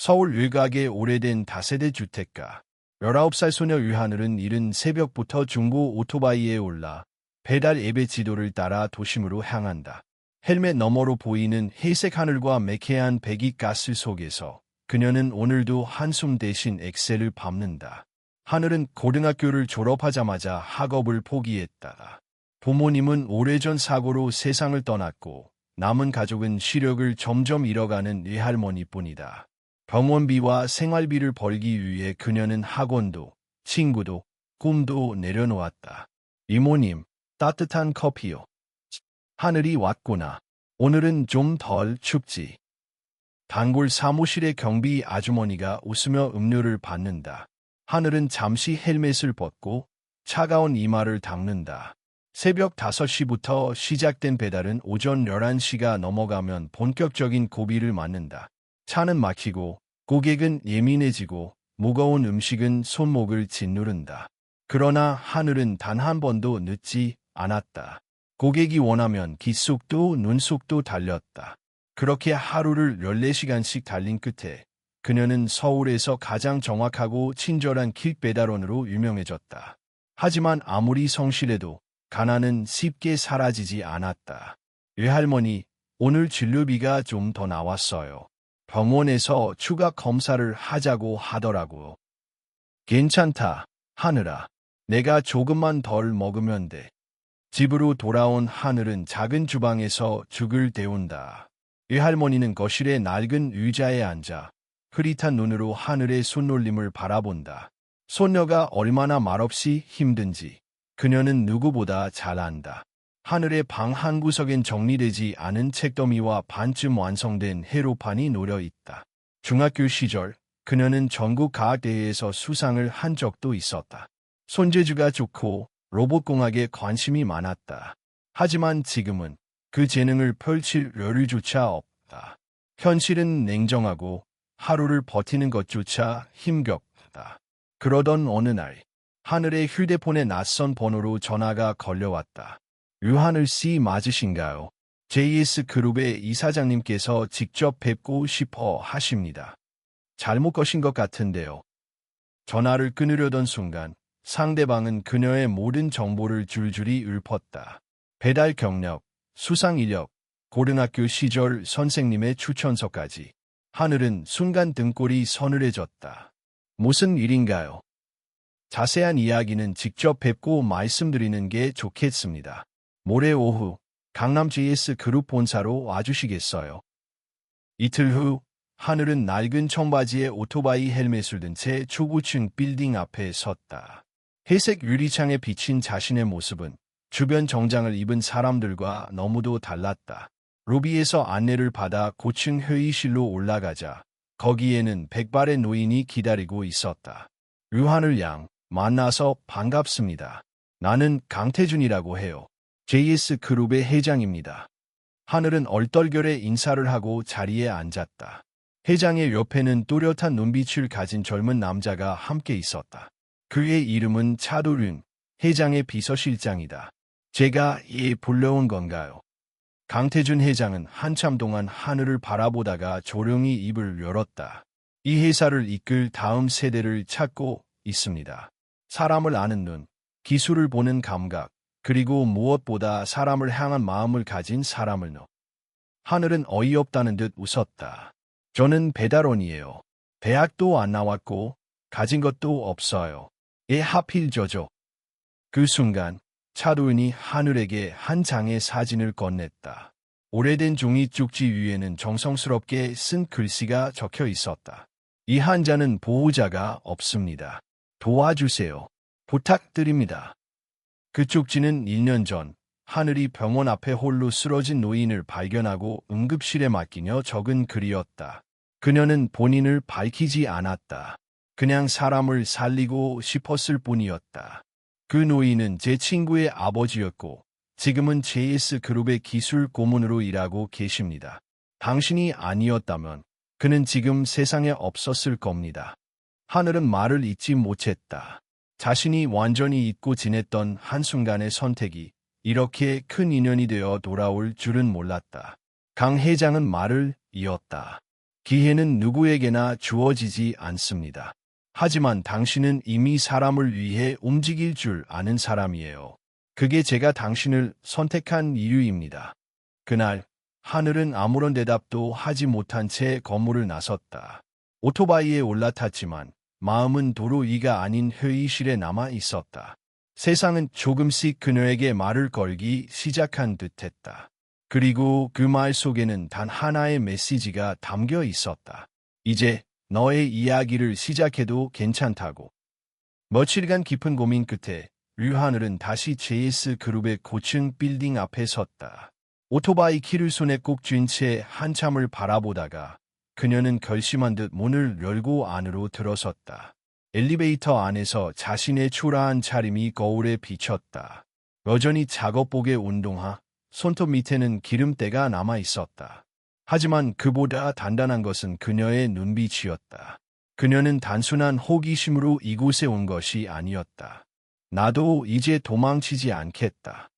서울 일각의 오래된 다세대 주택가. 19살 소녀 유하늘은 이른 새벽부터 중고 오토바이에 올라 배달 앱의 지도를 따라 도심으로 향한다. 헬멧 너머로 보이는 회색 하늘과 매캐한 배기가스 속에서 그녀는 오늘도 한숨 대신 엑셀을 밟는다. 하늘은 고등학교를 졸업하자마자 학업을 포기했다. 부모님은 오래전 사고로 세상을 떠났고 남은 가족은 시력을 점점 잃어가는 외할머니뿐이다. 병원비와 생활비를 벌기 위해 그녀는 학원도, 친구도, 꿈도 내려놓았다. 이모님, 따뜻한 커피요. 하늘이 왔구나. 오늘은 좀 덜 춥지. 단골 사무실의 경비 아주머니가 웃으며 음료를 받는다. 하늘은 잠시 헬멧을 벗고 차가운 이마를 닦는다. 새벽 5시부터 시작된 배달은 오전 11시가 넘어가면 본격적인 고비를 맞는다. 차는 막히고 고객은 예민해지고 무거운 음식은 손목을 짓누른다. 그러나 하늘은 단 한 번도 늦지 않았다. 고객이 원하면 귓속도 눈속도 달렸다. 그렇게 하루를 14시간씩 달린 끝에 그녀는 서울에서 가장 정확하고 친절한 퀵 배달원으로 유명해졌다. 하지만 아무리 성실해도 가난은 쉽게 사라지지 않았다. 외할머니, 오늘 진료비가 좀 더 나왔어요. 병원에서 추가 검사를 하자고 하더라고. 괜찮다, 하늘아. 내가 조금만 덜 먹으면 돼. 집으로 돌아온 하늘은 작은 주방에서 죽을 데운다. 외할머니는 거실의 낡은 의자에 앉아 흐릿한 눈으로 하늘의 손놀림을 바라본다. 손녀가 얼마나 말없이 힘든지 그녀는 누구보다 잘 안다. 하늘의 방 한 구석엔 정리되지 않은 책더미와 반쯤 완성된 회로판이 놓여 있다. 중학교 시절 그녀는 전국 과학대회에서 수상을 한 적도 있었다. 손재주가 좋고 로봇공학에 관심이 많았다. 하지만 지금은 그 재능을 펼칠 여유조차 없다. 현실은 냉정하고 하루를 버티는 것조차 힘겹다. 그러던 어느 날 하늘의 휴대폰에 낯선 번호로 전화가 걸려왔다. 유하늘 씨 맞으신가요? JS그룹의 이사장님께서 직접 뵙고 싶어 하십니다. 잘못 거신 것 같은데요. 전화를 끊으려던 순간 상대방은 그녀의 모든 정보를 줄줄이 읊었다. 배달 경력, 수상 이력, 고등학교 시절 선생님의 추천서까지. 하늘은 순간 등골이 서늘해졌다. 무슨 일인가요? 자세한 이야기는 직접 뵙고 말씀드리는 게 좋겠습니다. 모레 오후 강남 JS그룹 본사로 와주시겠어요? 이틀 후 하늘은 낡은 청바지에 오토바이 헬멧을 든 채 초고층 빌딩 앞에 섰다. 회색 유리창에 비친 자신의 모습은 주변 정장을 입은 사람들과 너무도 달랐다. 로비에서 안내를 받아 고층 회의실로 올라가자 거기에는 백발의 노인이 기다리고 있었다. 유하늘 양, 만나서 반갑습니다. 나는 강태준이라고 해요. JS그룹의 회장입니다. 하늘은 얼떨결에 인사를 하고 자리에 앉았다. 회장의 옆에는 또렷한 눈빛을 가진 젊은 남자가 함께 있었다. 그의 이름은 차도륜, 회장의 비서실장이다. 제가 불러온 건가요? 강태준 회장은 한참 동안 하늘을 바라보다가 조용히 입을 열었다. 이 회사를 이끌 다음 세대를 찾고 있습니다. 사람을 아는 눈, 기술을 보는 감각, 그리고 무엇보다 사람을 향한 마음을 가진 사람을 넣어. 하늘은 어이없다는 듯 웃었다. 저는 배달원이에요. 대학도 안 나왔고 가진 것도 없어요. 하필 저죠. 그 순간 차도은이 하늘에게 한 장의 사진을 건넸다. 오래된 종이 쪽지 위에는 정성스럽게 쓴 글씨가 적혀 있었다. 이 환자는 보호자가 없습니다. 도와주세요. 부탁드립니다. 그 쪽지는 1년 전 하늘이 병원 앞에 홀로 쓰러진 노인을 발견하고 응급실에 맡기며 적은 글이었다. 그녀는 본인을 밝히지 않았다. 그냥 사람을 살리고 싶었을 뿐이었다. 그 노인은 제 친구의 아버지였고 지금은 JS그룹의 기술 고문으로 일하고 계십니다. 당신이 아니었다면 그는 지금 세상에 없었을 겁니다. 하늘은 말을 잇지 못했다. 자신이 완전히 잊고 지냈던 한순간의 선택이 이렇게 큰 인연이 되어 돌아올 줄은 몰랐다. 강 회장은 말을 이었다. 기회는 누구에게나 주어지지 않습니다. 하지만 당신은 이미 사람을 위해 움직일 줄 아는 사람이에요. 그게 제가 당신을 선택한 이유입니다. 그날 하늘은 아무런 대답도 하지 못한 채 건물을 나섰다. 오토바이에 올라탔지만 마음은 도로 위가 아닌 회의실에 남아 있었다. 세상은 조금씩 그녀에게 말을 걸기 시작한 듯했다. 그리고 그 말 속에는 단 하나의 메시지가 담겨 있었다. 이제 너의 이야기를 시작해도 괜찮다고. 며칠간 깊은 고민 끝에 류하늘은 다시 JS그룹의 고층 빌딩 앞에 섰다. 오토바이 키를 손에 꼭 쥔 채 한참을 바라보다가 그녀는 결심한 듯 문을 열고 안으로 들어섰다. 엘리베이터 안에서 자신의 초라한 차림이 거울에 비쳤다. 여전히 작업복의 운동화, 손톱 밑에는 기름때가 남아 있었다. 하지만 그보다 단단한 것은 그녀의 눈빛이었다. 그녀는 단순한 호기심으로 이곳에 온 것이 아니었다. 나도 이제 도망치지 않겠다.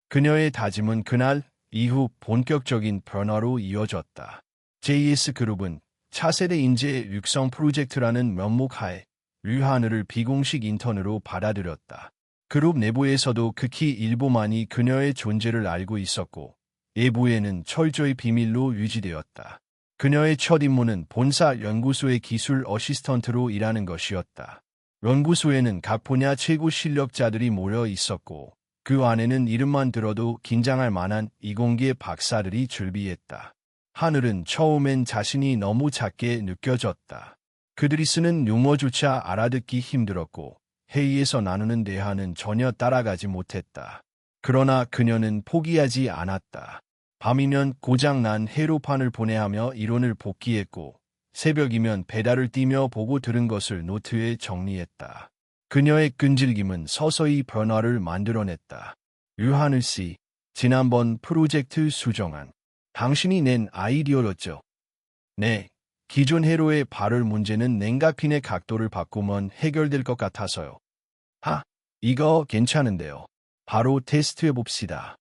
그녀의 다짐은 그날 이후 본격적인 변화로 이어졌다. JS그룹은 차세대 인재 육성 프로젝트라는 명목하에 류하늘을 비공식 인턴으로 받아들였다. 그룹 내부에서도 극히 일부만이 그녀의 존재를 알고 있었고 외부에는 철저히 비밀로 유지되었다. 그녀의 첫 임무는 본사 연구소의 기술 어시스턴트로 일하는 것이었다. 연구소에는 각 분야 최고 실력자들이 모여 있었고 그 안에는 이름만 들어도 긴장할 만한 이공계 박사들이 줄비했다. 하늘은 처음엔 자신이 너무 작게 느껴졌다. 그들이 쓰는 유머조차 알아듣기 힘들었고 회의에서 나누는 대화는 전혀 따라가지 못했다. 그러나 그녀는 포기하지 않았다. 밤이면 고장난 회로판을 보내하며 이론을 복기했고 새벽이면 배달을 뛰며 보고 들은 것을 노트에 정리했다. 그녀의 끈질김은 서서히 변화를 만들어냈다. 류하늘 씨, 지난번 프로젝트 수정안, 당신이 낸 아이디어였죠? 네, 기존 회로의 발열 문제는 냉각핀의 각도를 바꾸면 해결될 것 같아서요. 이거 괜찮은데요. 바로 테스트해봅시다.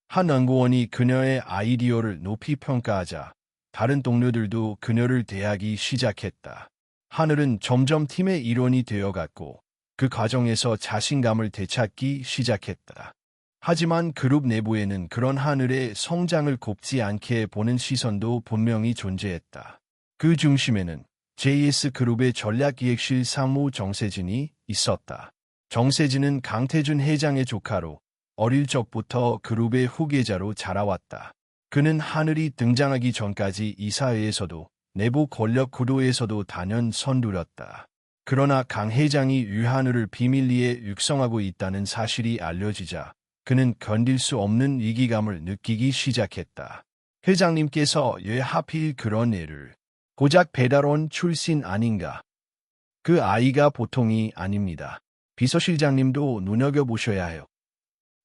한 연구원이 그녀의 아이디어를 높이 평가하자 다른 동료들도 그녀를 대하기 시작했다. 하늘은 점점 팀의 일원이 되어갔고 그 과정에서 자신감을 되찾기 시작했다. 하지만 그룹 내부에는 그런 하늘의 성장을 곱지 않게 보는 시선도 분명히 존재했다. 그 중심에는 JS그룹의 전략기획실 상무 정세진이 있었다. 정세진은 강태준 회장의 조카로 어릴 적부터 그룹의 후계자로 자라왔다. 그는 하늘이 등장하기 전까지 이사회에서도 내부 권력 구도에서도 단연 선두렸다. 그러나 강 회장이 류하늘을 비밀리에 육성하고 있다는 사실이 알려지자 그는 견딜 수 없는 위기감을 느끼기 시작했다. 회장님께서 왜 하필 그런 애를 고작 배달원 출신 아닌가? 그 아이가 보통이 아닙니다. 비서실장님도 눈여겨보셔야 해요.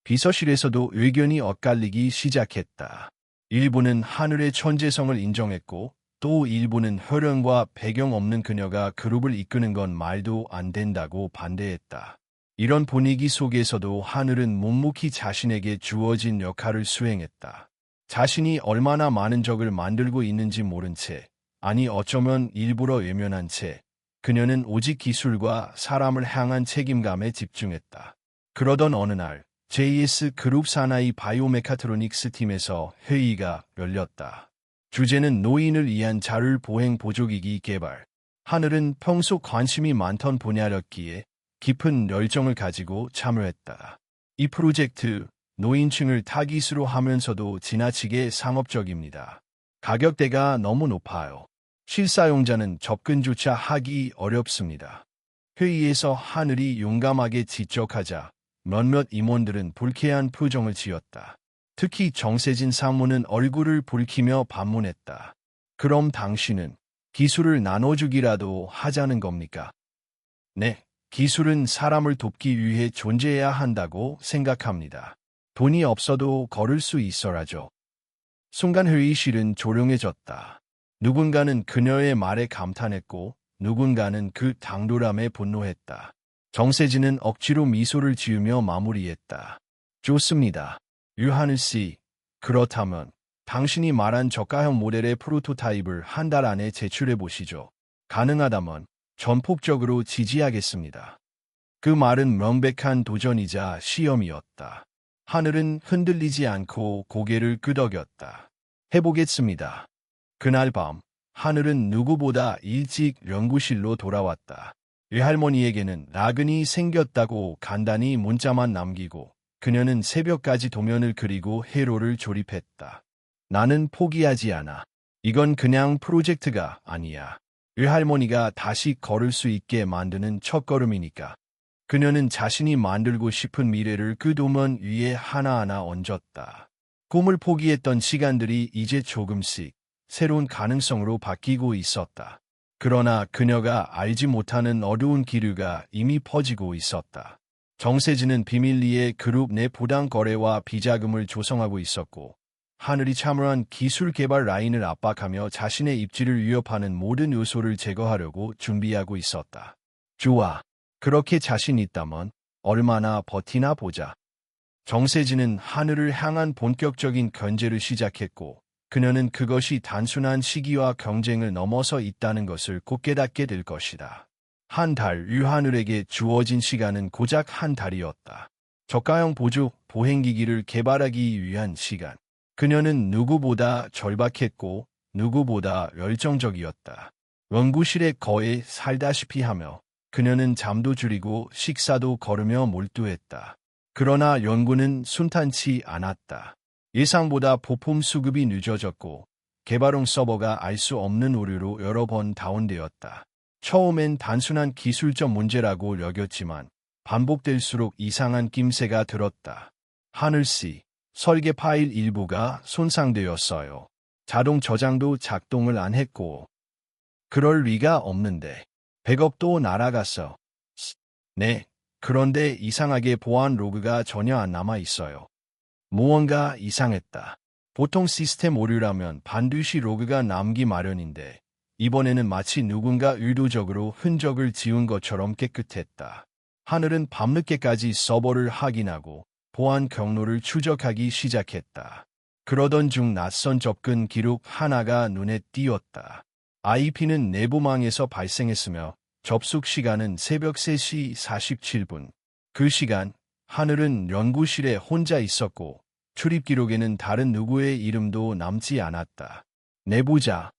비서실에서도 의견이 엇갈리기 시작했다. 일부는 하늘의 천재성을 인정했고 또 일부는 혈연과 배경 없는 그녀가 그룹을 이끄는 건 말도 안 된다고 반대했다. 이런 분위기 속에서도 하늘은 묵묵히 자신에게 주어진 역할을 수행했다. 자신이 얼마나 많은 적을 만들고 있는지 모른 채, 아니 어쩌면 일부러 외면한 채 그녀는 오직 기술과 사람을 향한 책임감에 집중했다. 그러던 어느 날 JS그룹 사나이 바이오메카트로닉스 팀에서 회의가 열렸다. 주제는 노인을 위한 자율 보행 보조기기 개발. 하늘은 평소 관심이 많던 분야였기에 깊은 열정을 가지고 참여했다. 이 프로젝트, 노인층을 타깃으로 하면서도 지나치게 상업적입니다. 가격대가 너무 높아요. 실사용자는 접근조차 하기 어렵습니다. 회의에서 하늘이 용감하게 지적하자 몇몇 임원들은 불쾌한 표정을 지었다. 특히 정세진 상무는 얼굴을 붉히며 반문했다. 그럼 당신은 기술을 나눠주기라도 하자는 겁니까? 네, 기술은 사람을 돕기 위해 존재해야 한다고 생각합니다. 돈이 없어도 걸을 수 있어라죠. 순간 회의실은 조용해졌다. 누군가는 그녀의 말에 감탄했고 누군가는 그 당돌함에 분노했다. 정세진은 억지로 미소를 지으며 마무리했다. 좋습니다. 류하늘 씨, 그렇다면 당신이 말한 저가형 모델의 프로토타입을 한 달 안에 제출해 보시죠. 가능하다면 전폭적으로 지지하겠습니다. 그 말은 명백한 도전이자 시험이었다. 하늘은 흔들리지 않고 고개를 끄덕였다. 해보겠습니다. 그날 밤, 하늘은 누구보다 일찍 연구실로 돌아왔다. 외할머니에게는 나근이 생겼다고 간단히 문자만 남기고 그녀는 새벽까지 도면을 그리고 회로를 조립했다. 나는 포기하지 않아. 이건 그냥 프로젝트가 아니야. 외할머니가 다시 걸을 수 있게 만드는 첫걸음이니까. 그녀는 자신이 만들고 싶은 미래를 그 도면 위에 하나하나 얹었다. 꿈을 포기했던 시간들이 이제 조금씩 새로운 가능성으로 바뀌고 있었다. 그러나 그녀가 알지 못하는 어두운 기류가 이미 퍼지고 있었다. 정세진은 비밀리에 그룹 내 부당 거래와 비자금을 조성하고 있었고, 하늘이 참여한 기술 개발 라인을 압박하며 자신의 입지를 위협하는 모든 요소를 제거하려고 준비하고 있었다. 좋아. 그렇게 자신 있다면 얼마나 버티나 보자. 정세진은 하늘을 향한 본격적인 견제를 시작했고, 그녀는 그것이 단순한 시기와 경쟁을 넘어서 있다는 것을 곧 깨닫게 될 것이다. 한 달, 유하늘에게 주어진 시간은 고작 한 달이었다. 저가형 보조 보행기기를 개발하기 위한 시간. 그녀는 누구보다 절박했고 누구보다 열정적이었다. 연구실에 거의 살다시피 하며 그녀는 잠도 줄이고 식사도 거르며 몰두했다. 그러나 연구는 순탄치 않았다. 예상보다 부품 수급이 늦어졌고 개발용 서버가 알 수 없는 오류로 여러 번 다운되었다. 처음엔 단순한 기술적 문제라고 여겼지만 반복될수록 이상한 낌새가 들었다. 하늘씨, 설계 파일 일부가 손상되었어요. 자동 저장도 작동을 안 했고. 그럴 리가 없는데. 백업도 날아갔어. 네, 그런데 이상하게 보안 로그가 전혀 안 남아 있어요. 무언가 이상했다. 보통 시스템 오류라면 반드시 로그가 남기 마련인데 이번에는 마치 누군가 의도적으로 흔적을 지운 것처럼 깨끗했다. 하늘은 밤늦게까지 서버를 확인하고 보안 경로를 추적하기 시작했다. 그러던 중 낯선 접근 기록 하나가 눈에 띄었다. IP는 내부망에서 발생했으며 접속 시간은 새벽 3시 47분. 그 시간, 하늘은 연구실에 혼자 있었고 출입 기록에는 다른 누구의 이름도 남지 않았다. 내부자.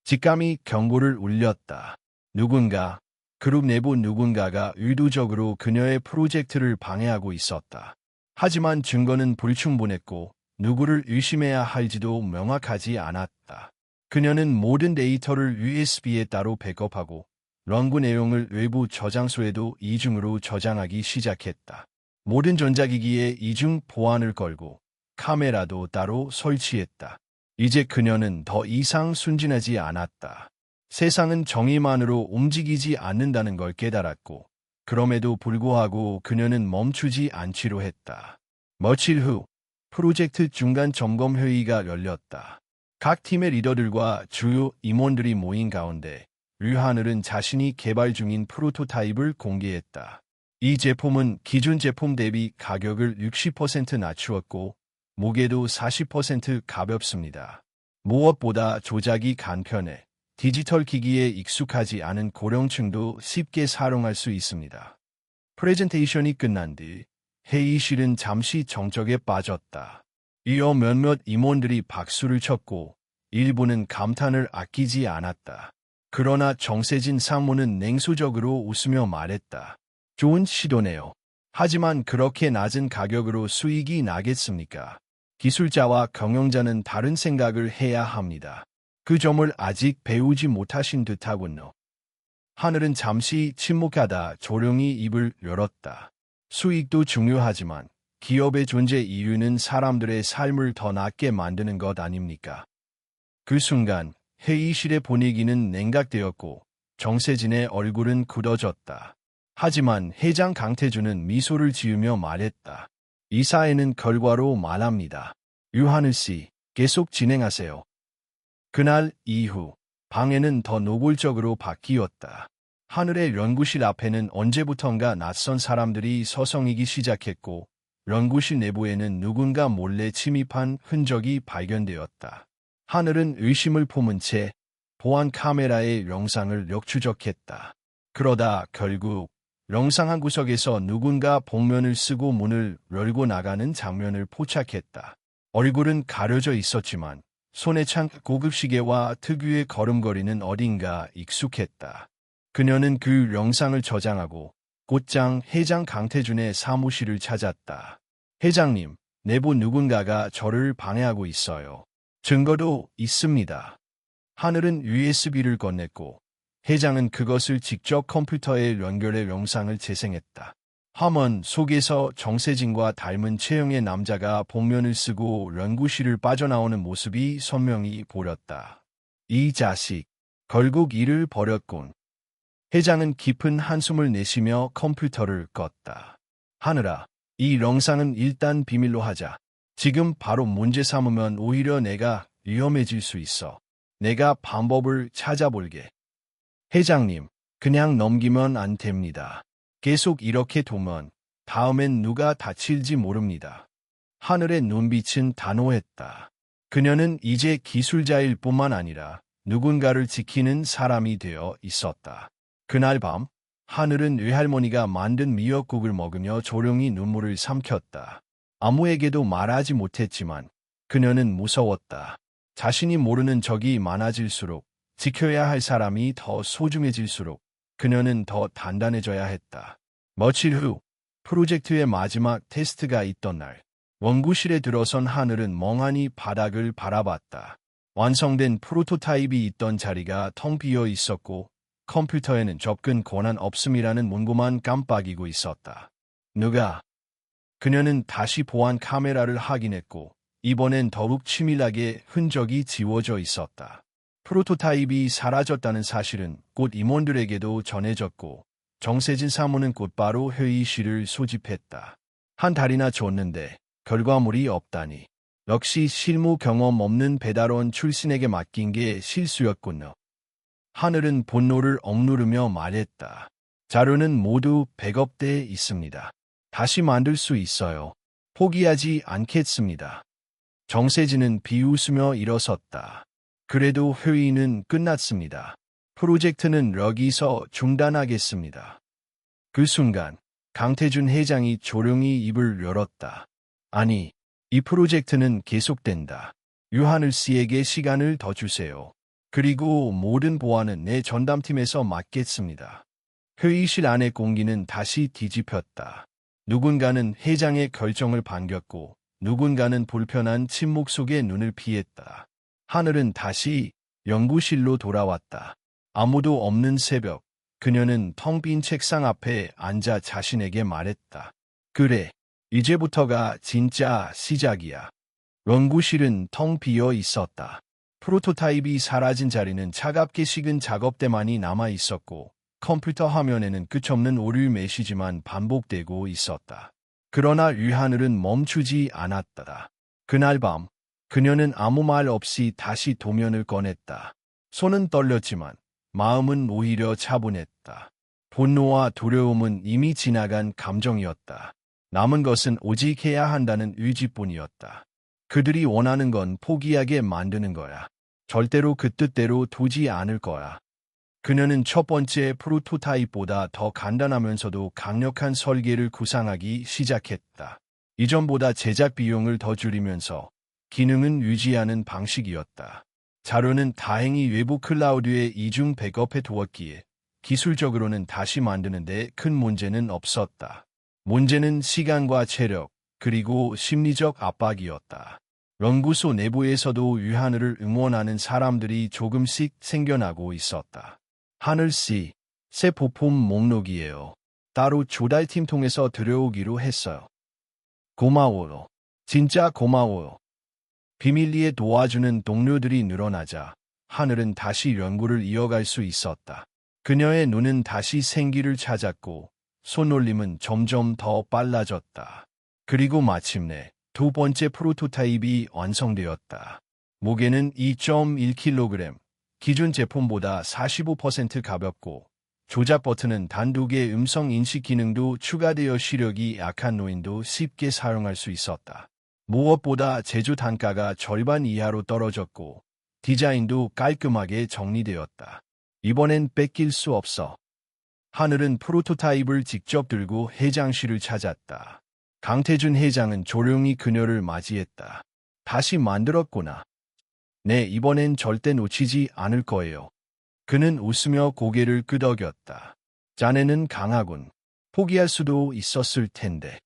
직감이 경고를 울렸다. 누군가, 그룹 내부 누군가가 의도적으로 그녀의 프로젝트를 방해하고 있었다. 하지만 증거는 불충분했고 누구를 의심해야 할지도 명확하지 않았다. 그녀는 모든 데이터를 USB에 따로 백업하고 연구 내용을 외부 저장소에도 이중으로 저장하기 시작했다. 모든 전자기기에 이중 보안을 걸고 카메라도 따로 설치했다. 이제 그녀는 더 이상 순진하지 않았다. 세상은 정의만으로 움직이지 않는다는 걸 깨달았고 그럼에도 불구하고 그녀는 멈추지 않기로 했다. 며칠 후 프로젝트 중간 점검 회의가 열렸다. 각 팀의 리더들과 주요 임원들이 모인 가운데 류하늘은 자신이 개발 중인 프로토타입을 공개했다. 이 제품은 기존 제품 대비 가격을 60% 낮추었고 무게도 40% 가볍습니다. 무엇보다 조작이 간편해 디지털 기기에 익숙하지 않은 고령층도 쉽게 사용할 수 있습니다. 프레젠테이션이 끝난 뒤 회의실은 잠시 정적에 빠졌다. 이어 몇몇 임원들이 박수를 쳤고 일부는 감탄을 아끼지 않았다. 그러나 정세진 상무는 냉소적으로 웃으며 말했다. 좋은 시도네요. 하지만 그렇게 낮은 가격으로 수익이 나겠습니까? 기술자와 경영자는 다른 생각을 해야 합니다. 그 점을 아직 배우지 못하신 듯하군요. 하늘은 잠시 침묵하다 조용히 입을 열었다. 수익도 중요하지만 기업의 존재 이유는 사람들의 삶을 더 낫게 만드는 것 아닙니까? 그 순간 회의실의 분위기는 냉각되었고 정세진의 얼굴은 굳어졌다. 하지만 회장 강태주는 미소를 지으며 말했다. 이 사회는 결과로 말합니다. 유하늘 씨, 계속 진행하세요. 그날 이후 방에는 더 노골적으로 바뀌었다. 하늘의 연구실 앞에는 언제부턴가 낯선 사람들이 서성이기 시작했고 연구실 내부에는 누군가 몰래 침입한 흔적이 발견되었다. 하늘은 의심을 품은 채 보안 카메라의 영상을 역추적했다. 그러다 결국 영상 한 구석에서 누군가 복면을 쓰고 문을 열고 나가는 장면을 포착했다. 얼굴은 가려져 있었지만 손에 찬 고급 시계와 특유의 걸음걸이는 어딘가 익숙했다. 그녀는 그 영상을 저장하고 곧장 회장 강태준의 사무실을 찾았다. 회장님, 내부 누군가가 저를 방해하고 있어요. 증거도 있습니다. 하늘은 USB를 건넸고 회장은 그것을 직접 컴퓨터에 연결해 영상을 재생했다. 화면 속에서 정세진과 닮은 체형의 남자가 복면을 쓰고 연구실을 빠져나오는 모습이 선명히 보였다. 이 자식, 결국 일을 벌였군. 회장은 깊은 한숨을 내쉬며 컴퓨터를 껐다. 하늘아, 이 영상은 일단 비밀로 하자. 지금 바로 문제 삼으면 오히려 내가 위험해질 수 있어. 내가 방법을 찾아볼게. 회장님, 그냥 넘기면 안 됩니다. 계속 이렇게 두면 다음엔 누가 다칠지 모릅니다. 하늘의 눈빛은 단호했다. 그녀는 이제 기술자일 뿐만 아니라 누군가를 지키는 사람이 되어 있었다. 그날 밤, 하늘은 외할머니가 만든 미역국을 먹으며 조용히 눈물을 삼켰다. 아무에게도 말하지 못했지만 그녀는 무서웠다. 자신이 모르는 적이 많아질수록, 지켜야 할 사람이 더 소중해질수록 그녀는 더 단단해져야 했다. 며칠 후, 프로젝트의 마지막 테스트가 있던 날, 연구실에 들어선 하늘은 멍하니 바닥을 바라봤다. 완성된 프로토타입이 있던 자리가 텅 비어 있었고 컴퓨터에는 접근 권한 없음이라는 문구만 깜빡이고 있었다. 누가? 그녀는 다시 보안 카메라를 확인했고 이번엔 더욱 치밀하게 흔적이 지워져 있었다. 프로토타입이 사라졌다는 사실은 곧 임원들에게도 전해졌고 정세진 사무는 곧바로 회의실을 소집했다. 한 달이나 줬는데 결과물이 없다니. 역시 실무 경험 없는 배달원 출신에게 맡긴 게 실수였군요. 하늘은 분노를 억누르며 말했다. 자료는 모두 백업돼 있습니다. 다시 만들 수 있어요. 포기하지 않겠습니다. 정세진은 비웃으며 일어섰다. 그래도 회의는 끝났습니다. 프로젝트는 여기서 중단하겠습니다. 그 순간 강태준 회장이 조용히 입을 열었다. 아니, 이 프로젝트는 계속된다. 유하늘 씨에게 시간을 더 주세요. 그리고 모든 보안은 내 전담팀에서 맡겠습니다. 회의실 안의 공기는 다시 뒤집혔다. 누군가는 회장의 결정을 반겼고 누군가는 불편한 침묵 속에 눈을 피했다. 하늘은 다시 연구실로 돌아왔다. 아무도 없는 새벽, 그녀는 텅 빈 책상 앞에 앉아 자신에게 말했다. 그래, 이제부터가 진짜 시작이야. 연구실은 텅 비어 있었다. 프로토타입이 사라진 자리는 차갑게 식은 작업대만이 남아 있었고 컴퓨터 화면에는 끝없는 오류 메시지만 반복되고 있었다. 그러나 유하늘은 멈추지 않았다. 그날 밤, 그녀는 아무 말 없이 다시 도면을 꺼냈다. 손은 떨렸지만 마음은 오히려 차분했다. 분노와 두려움은 이미 지나간 감정이었다. 남은 것은 오직 해야 한다는 의지뿐이었다. 그들이 원하는 건 포기하게 만드는 거야. 절대로 그 뜻대로 두지 않을 거야. 그녀는 첫 번째 프로토타입보다 더 간단하면서도 강력한 설계를 구상하기 시작했다. 이전보다 제작 비용을 더 줄이면서 기능은 유지하는 방식이었다. 자료는 다행히 외부 클라우드에 이중 백업해 두었기에 기술적으로는 다시 만드는데 큰 문제는 없었다. 문제는 시간과 체력, 그리고 심리적 압박이었다. 연구소 내부에서도 유하늘을 응원하는 사람들이 조금씩 생겨나고 있었다. 하늘씨, 새 부품 목록이에요. 따로 조달팀 통해서 들여오기로 했어요. 고마워요. 진짜 고마워요. 비밀리에 도와주는 동료들이 늘어나자 하늘은 다시 연구를 이어갈 수 있었다. 그녀의 눈은 다시 생기를 찾았고 손놀림은 점점 더 빨라졌다. 그리고 마침내 두 번째 프로토타입이 완성되었다. 무게는 2.1kg, 기존 제품보다 45% 가볍고 조작 버튼은 단 2개의 음성 인식 기능도 추가되어 시력이 약한 노인도 쉽게 사용할 수 있었다. 무엇보다 제조 단가가 절반 이하로 떨어졌고 디자인도 깔끔하게 정리되었다. 이번엔 뺏길 수 없어. 하늘은 프로토타입을 직접 들고 회장실을 찾았다. 강태준 회장은 조용히 그녀를 맞이했다. 다시 만들었구나. 네, 이번엔 절대 놓치지 않을 거예요. 그는 웃으며 고개를 끄덕였다. 자네는 강하군. 포기할 수도 있었을 텐데.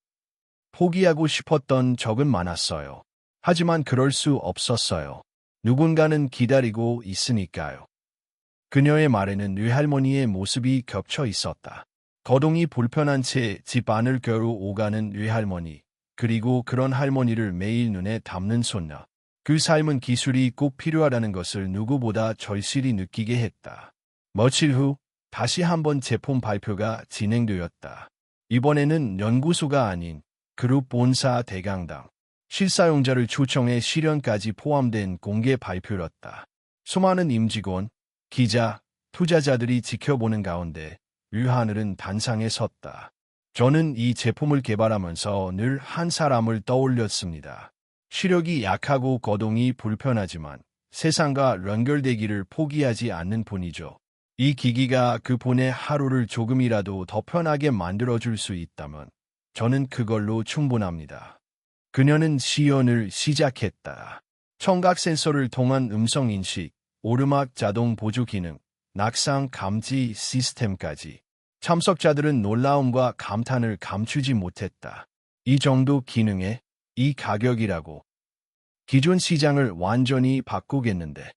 포기하고 싶었던 적은 많았어요. 하지만 그럴 수 없었어요. 누군가는 기다리고 있으니까요. 그녀의 말에는 외할머니의 모습이 겹쳐 있었다. 거동이 불편한 채 집 안을 겨루 오가는 외할머니, 그리고 그런 할머니를 매일 눈에 담는 손녀. 그 삶은 기술이 꼭 필요하다는 것을 누구보다 절실히 느끼게 했다. 며칠 후 다시 한번 제품 발표가 진행되었다. 이번에는 연구소가 아닌 그룹 본사 대강당, 실사용자를 초청해 실현까지 포함된 공개 발표였다. 수많은 임직원, 기자, 투자자들이 지켜보는 가운데 유하늘은 단상에 섰다. 저는 이 제품을 개발하면서 늘 한 사람을 떠올렸습니다. 시력이 약하고 거동이 불편하지만 세상과 연결되기를 포기하지 않는 분이죠. 이 기기가 그분의 하루를 조금이라도 더 편하게 만들어줄 수 있다면 저는 그걸로 충분합니다. 그녀는 시연을 시작했다. 청각 센서를 통한 음성인식, 오르막 자동 보조 기능, 낙상 감지 시스템까지. 참석자들은 놀라움과 감탄을 감추지 못했다. 이 정도 기능에 이 가격이라고. 기존 시장을 완전히 바꾸겠는데.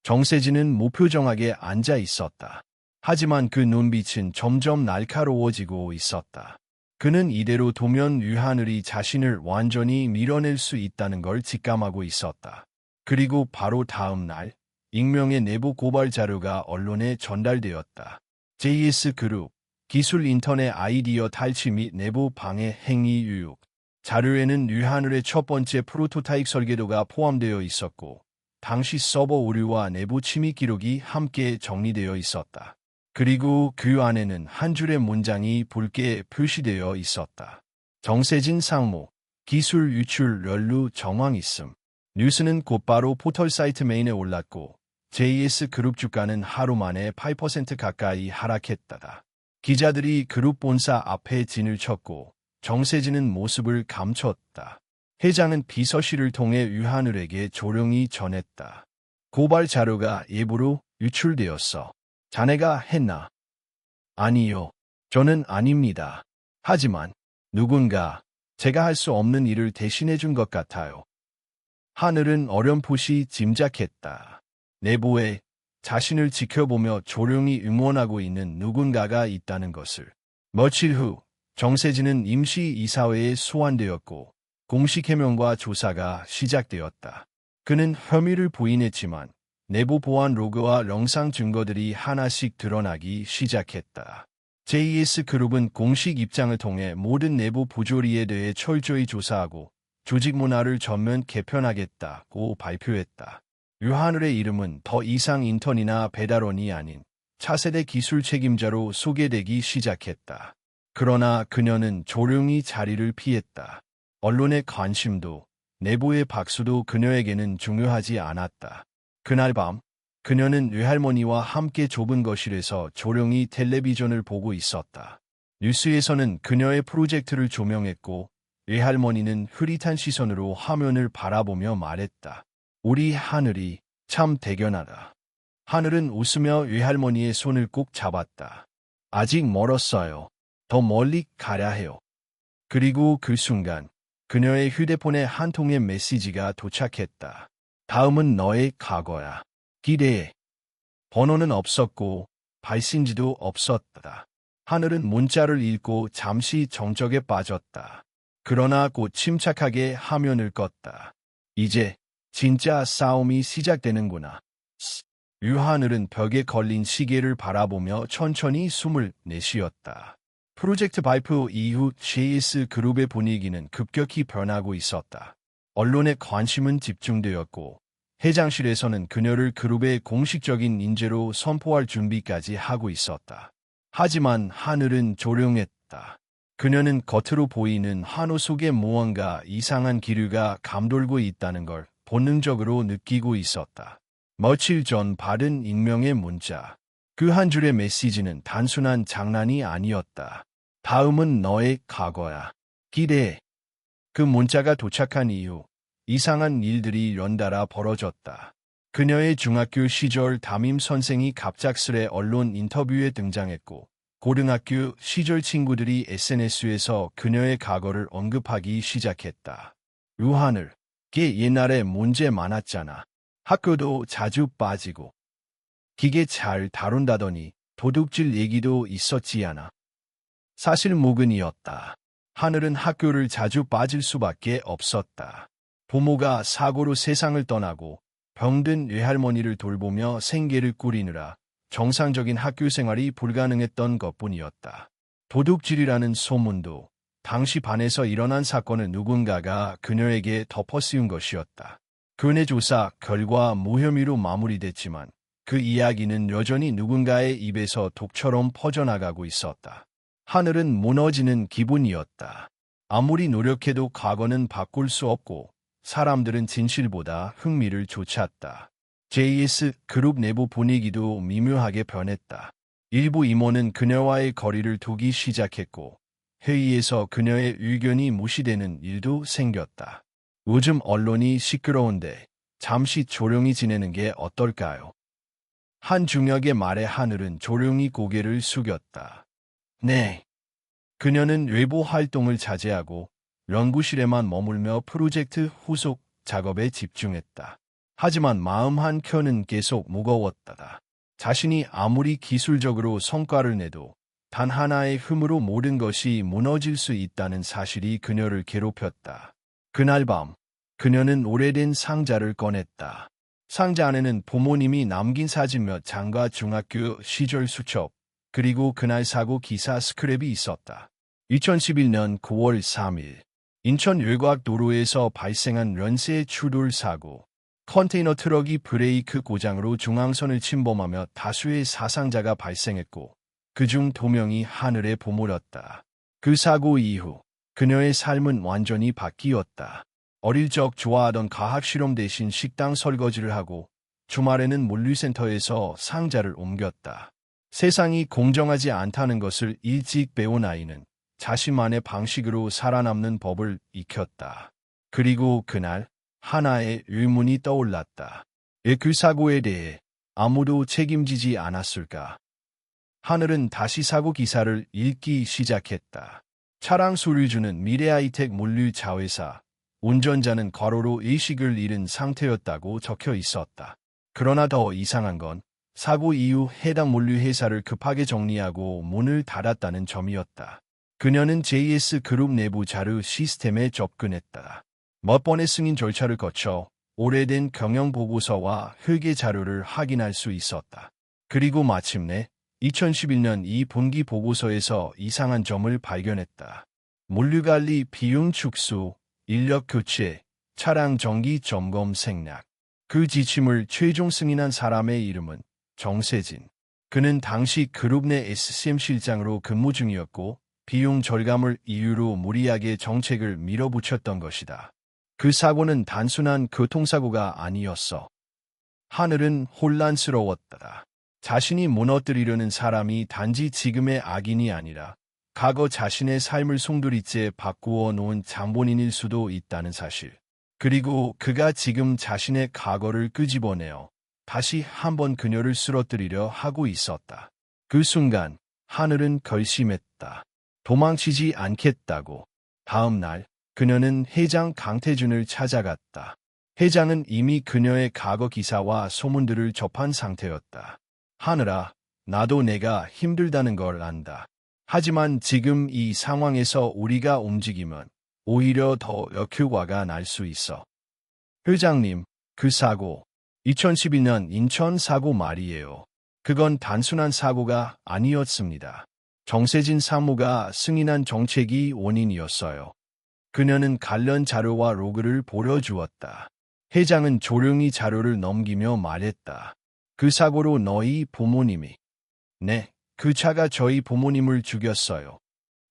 정세진은 무표정하게 앉아 있었다. 하지만 그 눈빛은 점점 날카로워지고 있었다. 그는 이대로 두면 유하늘이 자신을 완전히 밀어낼 수 있다는 걸 직감하고 있었다. 그리고 바로 다음 날, 익명의 내부 고발 자료가 언론에 전달되었다. JS 그룹, 기술 인터넷 아이디어 탈취 및 내부 방해 행위 유혹. 자료에는 유하늘의 첫 번째 프로토타입 설계도가 포함되어 있었고, 당시 서버 오류와 내부 침입 기록이 함께 정리되어 있었다. 그리고 그 안에는 한 줄의 문장이 붉게 표시되어 있었다. 정세진 상무, 기술 유출 연루 정황 있음. 뉴스는 곧바로 포털 사이트 메인에 올랐고 JS 그룹 주가는 하루 만에 8% 가까이 하락했다. 기자들이 그룹 본사 앞에 진을 쳤고 정세진은 모습을 감췄다. 회장은 비서실을 통해 유하늘에게 조용히 전했다. 고발 자료가 예부로 유출되었어. 자네가 했나? 아니요. 저는 아닙니다. 하지만 누군가 제가 할 수 없는 일을 대신해 준 것 같아요. 하늘은 어렴풋이 짐작했다. 내부에 자신을 지켜보며 조용히 응원하고 있는 누군가가 있다는 것을. 며칠 후 정세진은 임시 이사회에 소환되었고 공식 해명과 조사가 시작되었다. 그는 혐의를 부인했지만 내부 보안 로그와 영상 증거들이 하나씩 드러나기 시작했다. JS 그룹은 공식 입장을 통해 모든 내부 부조리에 대해 철저히 조사하고 조직 문화를 전면 개편하겠다고 발표했다. 유하늘의 이름은 더 이상 인턴이나 배달원이 아닌 차세대 기술 책임자로 소개되기 시작했다. 그러나 그녀는 조용히 자리를 피했다. 언론의 관심도 내부의 박수도 그녀에게는 중요하지 않았다. 그날 밤 그녀는 외할머니와 함께 좁은 거실에서 조용히 텔레비전을 보고 있었다. 뉴스에서는 그녀의 프로젝트를 조명했고 외할머니는 흐릿한 시선으로 화면을 바라보며 말했다. 우리 하늘이 참 대견하다. 하늘은 웃으며 외할머니의 손을 꼭 잡았다. 아직 멀었어요. 더 멀리 가야 해요. 그리고 그 순간 그녀의 휴대폰에 한 통의 메시지가 도착했다. 다음은 너의 과거야. 기대해. 번호는 없었고 발신지도 없었다. 하늘은 문자를 읽고 잠시 정적에 빠졌다. 그러나 곧 침착하게 화면을 껐다. 이제 진짜 싸움이 시작되는구나. 유하늘은 벽에 걸린 시계를 바라보며 천천히 숨을 내쉬었다. 프로젝트 발표 이후 JS 그룹의 분위기는 급격히 변하고 있었다. 언론의 관심은 집중되었고 회장실에서는 그녀를 그룹의 공식적인 인재로 선포할 준비까지 하고 있었다. 하지만 하늘은 조용했다. 그녀는 겉으로 보이는 한호 속에 무언가 이상한 기류가 감돌고 있다는 걸 본능적으로 느끼고 있었다. 며칠 전 받은 익명의 문자. 그 한 줄의 메시지는 단순한 장난이 아니었다. 다음은 너의 과거야. 기대해. 그 문자가 도착한 이후 이상한 일들이 연달아 벌어졌다. 그녀의 중학교 시절 담임 선생이 갑작스레 언론 인터뷰에 등장했고, 고등학교 시절 친구들이 SNS에서 그녀의 과거를 언급하기 시작했다. 유하늘, 걔 옛날에 문제 많았잖아. 학교도 자주 빠지고. 기계 잘 다룬다더니 도둑질 얘기도 있었지 않아. 사실 무근이었다. 하늘은 학교를 자주 빠질 수밖에 없었다. 부모가 사고로 세상을 떠나고 병든 외할머니를 돌보며 생계를 꾸리느라 정상적인 학교 생활이 불가능했던 것뿐이었다. 도둑질이라는 소문도 당시 반에서 일어난 사건을 누군가가 그녀에게 덮어씌운 것이었다. 근해 조사 결과 무혐의로 마무리됐지만 그 이야기는 여전히 누군가의 입에서 독처럼 퍼져나가고 있었다. 하늘은 무너지는 기분이었다. 아무리 노력해도 과거는 바꿀 수 없고 사람들은 진실보다 흥미를 좇았다. JS 그룹 내부 분위기도 미묘하게 변했다. 일부 임원은 그녀와의 거리를 두기 시작했고 회의에서 그녀의 의견이 무시되는 일도 생겼다. 요즘 언론이 시끄러운데 잠시 조용히 지내는 게 어떨까요? 한 중역의 말에 하늘은 조용히 고개를 숙였다. 네. 그녀는 외부 활동을 자제하고 연구실에만 머물며 프로젝트 후속 작업에 집중했다. 하지만 마음 한켠은 계속 무거웠다. 자신이 아무리 기술적으로 성과를 내도 단 하나의 흠으로 모든 것이 무너질 수 있다는 사실이 그녀를 괴롭혔다. 그날 밤, 그녀는 오래된 상자를 꺼냈다. 상자 안에는 부모님이 남긴 사진 몇 장과 중학교 시절 수첩, 그리고 그날 사고 기사 스크랩이 있었다. 2011년 9월 3일, 인천 외곽도로에서 발생한 연쇄 추돌 사고. 컨테이너 트럭이 브레이크 고장으로 중앙선을 침범하며 다수의 사상자가 발생했고, 그중 2명이 하늘에 버무렸다. 그 사고 이후 그녀의 삶은 완전히 바뀌었다. 어릴 적 좋아하던 과학실험 대신 식당 설거지를 하고 주말에는 물류센터에서 상자를 옮겼다. 세상이 공정하지 않다는 것을 일찍 배운 아이는 자신만의 방식으로 살아남는 법을 익혔다. 그리고 그날 하나의 의문이 떠올랐다. 왜 그 사고에 대해 아무도 책임지지 않았을까? 하늘은 다시 사고 기사를 읽기 시작했다. 차량 소유주는 미래하이텍 물류 자회사, 운전자는 과로로 의식을 잃은 상태였다고 적혀 있었다. 그러나 더 이상한 건 사고 이후 해당 물류회사를 급하게 정리하고 문을 닫았다는 점이었다. 그녀는 JS 그룹 내부 자료 시스템에 접근했다. 몇 번의 승인 절차를 거쳐 오래된 경영보고서와 회계 자료를 확인할 수 있었다. 그리고 마침내 2011년 2분기 보고서에서 이상한 점을 발견했다. 물류관리 비용 축소, 인력 교체, 차량 정기 점검 생략. 그 지침을 최종 승인한 사람의 이름은 정세진. 그는 당시 그룹 내 SCM 실장으로 근무 중이었고 비용 절감을 이유로 무리하게 정책을 밀어붙였던 것이다. 그 사고는 단순한 교통사고가 아니었어. 하늘은 혼란스러웠다. 자신이 무너뜨리려는 사람이 단지 지금의 악인이 아니라 과거 자신의 삶을 송두리째 바꾸어 놓은 장본인일 수도 있다는 사실. 그리고 그가 지금 자신의 과거를 끄집어내어 다시 한번 그녀를 쓰러뜨리려 하고 있었다. 그 순간 하늘은 결심했다. 도망치지 않겠다고. 다음 날 그녀는 회장 강태준을 찾아갔다. 회장은 이미 그녀의 과거 기사와 소문들을 접한 상태였다. 하늘아, 나도 내가 힘들다는 걸 안다. 하지만 지금 이 상황에서 우리가 움직이면 오히려 더 역효과가 날 수 있어. 회장님, 그 사고, 2012년 인천 사고 말이에요. 그건 단순한 사고가 아니었습니다. 정세진 사무가 승인한 정책이 원인이었어요. 그녀는 관련 자료와 로그를 보여주었다. 회장은 조용히 자료를 넘기며 말했다. 그 사고로 너희 부모님이. 네, 그 차가 저희 부모님을 죽였어요.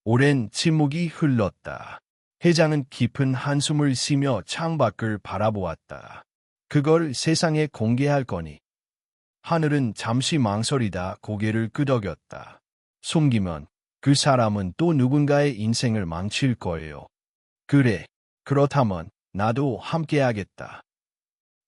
오랜 침묵이 흘렀다. 회장은 깊은 한숨을 쉬며 창밖을 바라보았다. 그걸 세상에 공개할 거니. 하늘은 잠시 망설이다 고개를 끄덕였다. 숨기면 그 사람은 또 누군가의 인생을 망칠 거예요. 그래, 그렇다면 나도 함께하겠다.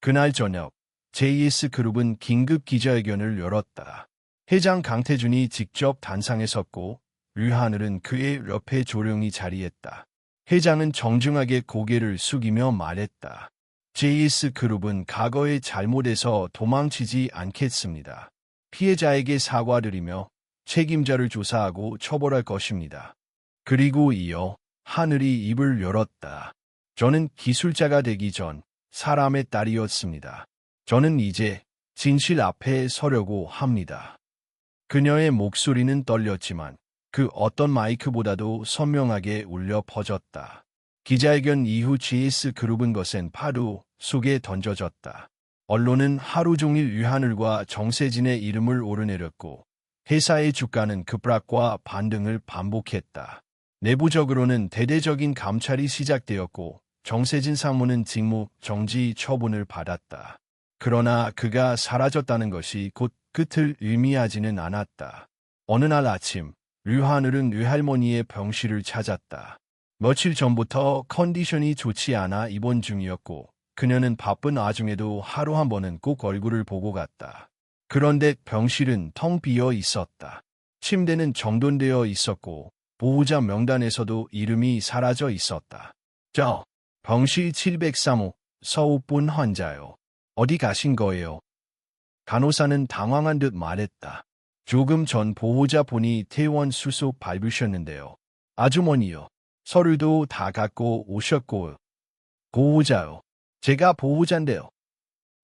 그날 저녁, JS그룹은 긴급 기자회견을 열었다. 회장 강태준이 직접 단상에 섰고 류하늘은 그의 옆에 조용히 자리했다. 회장은 정중하게 고개를 숙이며 말했다. JS그룹은 과거의 잘못에서 도망치지 않겠습니다. 피해자에게 사과드리며 책임자를 조사하고 처벌할 것입니다. 그리고 이어 하늘이 입을 열었다. 저는 기술자가 되기 전 사람의 딸이었습니다. 저는 이제 진실 앞에 서려고 합니다. 그녀의 목소리는 떨렸지만 그 어떤 마이크보다도 선명하게 울려 퍼졌다. 기자회견 이후 JS그룹은 거센 파도 속에 던져졌다. 언론은 하루 종일 류하늘과 정세진의 이름을 오르내렸고 회사의 주가는 급락과 반등을 반복했다. 내부적으로는 대대적인 감찰이 시작되었고 정세진 상무는 직무 정지 처분을 받았다. 그러나 그가 사라졌다는 것이 곧 끝을 의미하지는 않았다. 어느 날 아침 류하늘은 류할머니의 병실을 찾았다. 며칠 전부터 컨디션이 좋지 않아 입원 중이었고 그녀는 바쁜 와중에도 하루 한 번은 꼭 얼굴을 보고 갔다. 그런데 병실은 텅 비어 있었다. 침대는 정돈되어 있었고 보호자 명단에서도 이름이 사라져 있었다. 저 병실 703호 서우분 환자요. 어디 가신 거예요? 간호사는 당황한 듯 말했다. 조금 전 보호자 분이 퇴원 수속 밟으셨는데요. 아주머니요. 서류도 다 갖고 오셨고. 보호자요. 제가 보호자인데요.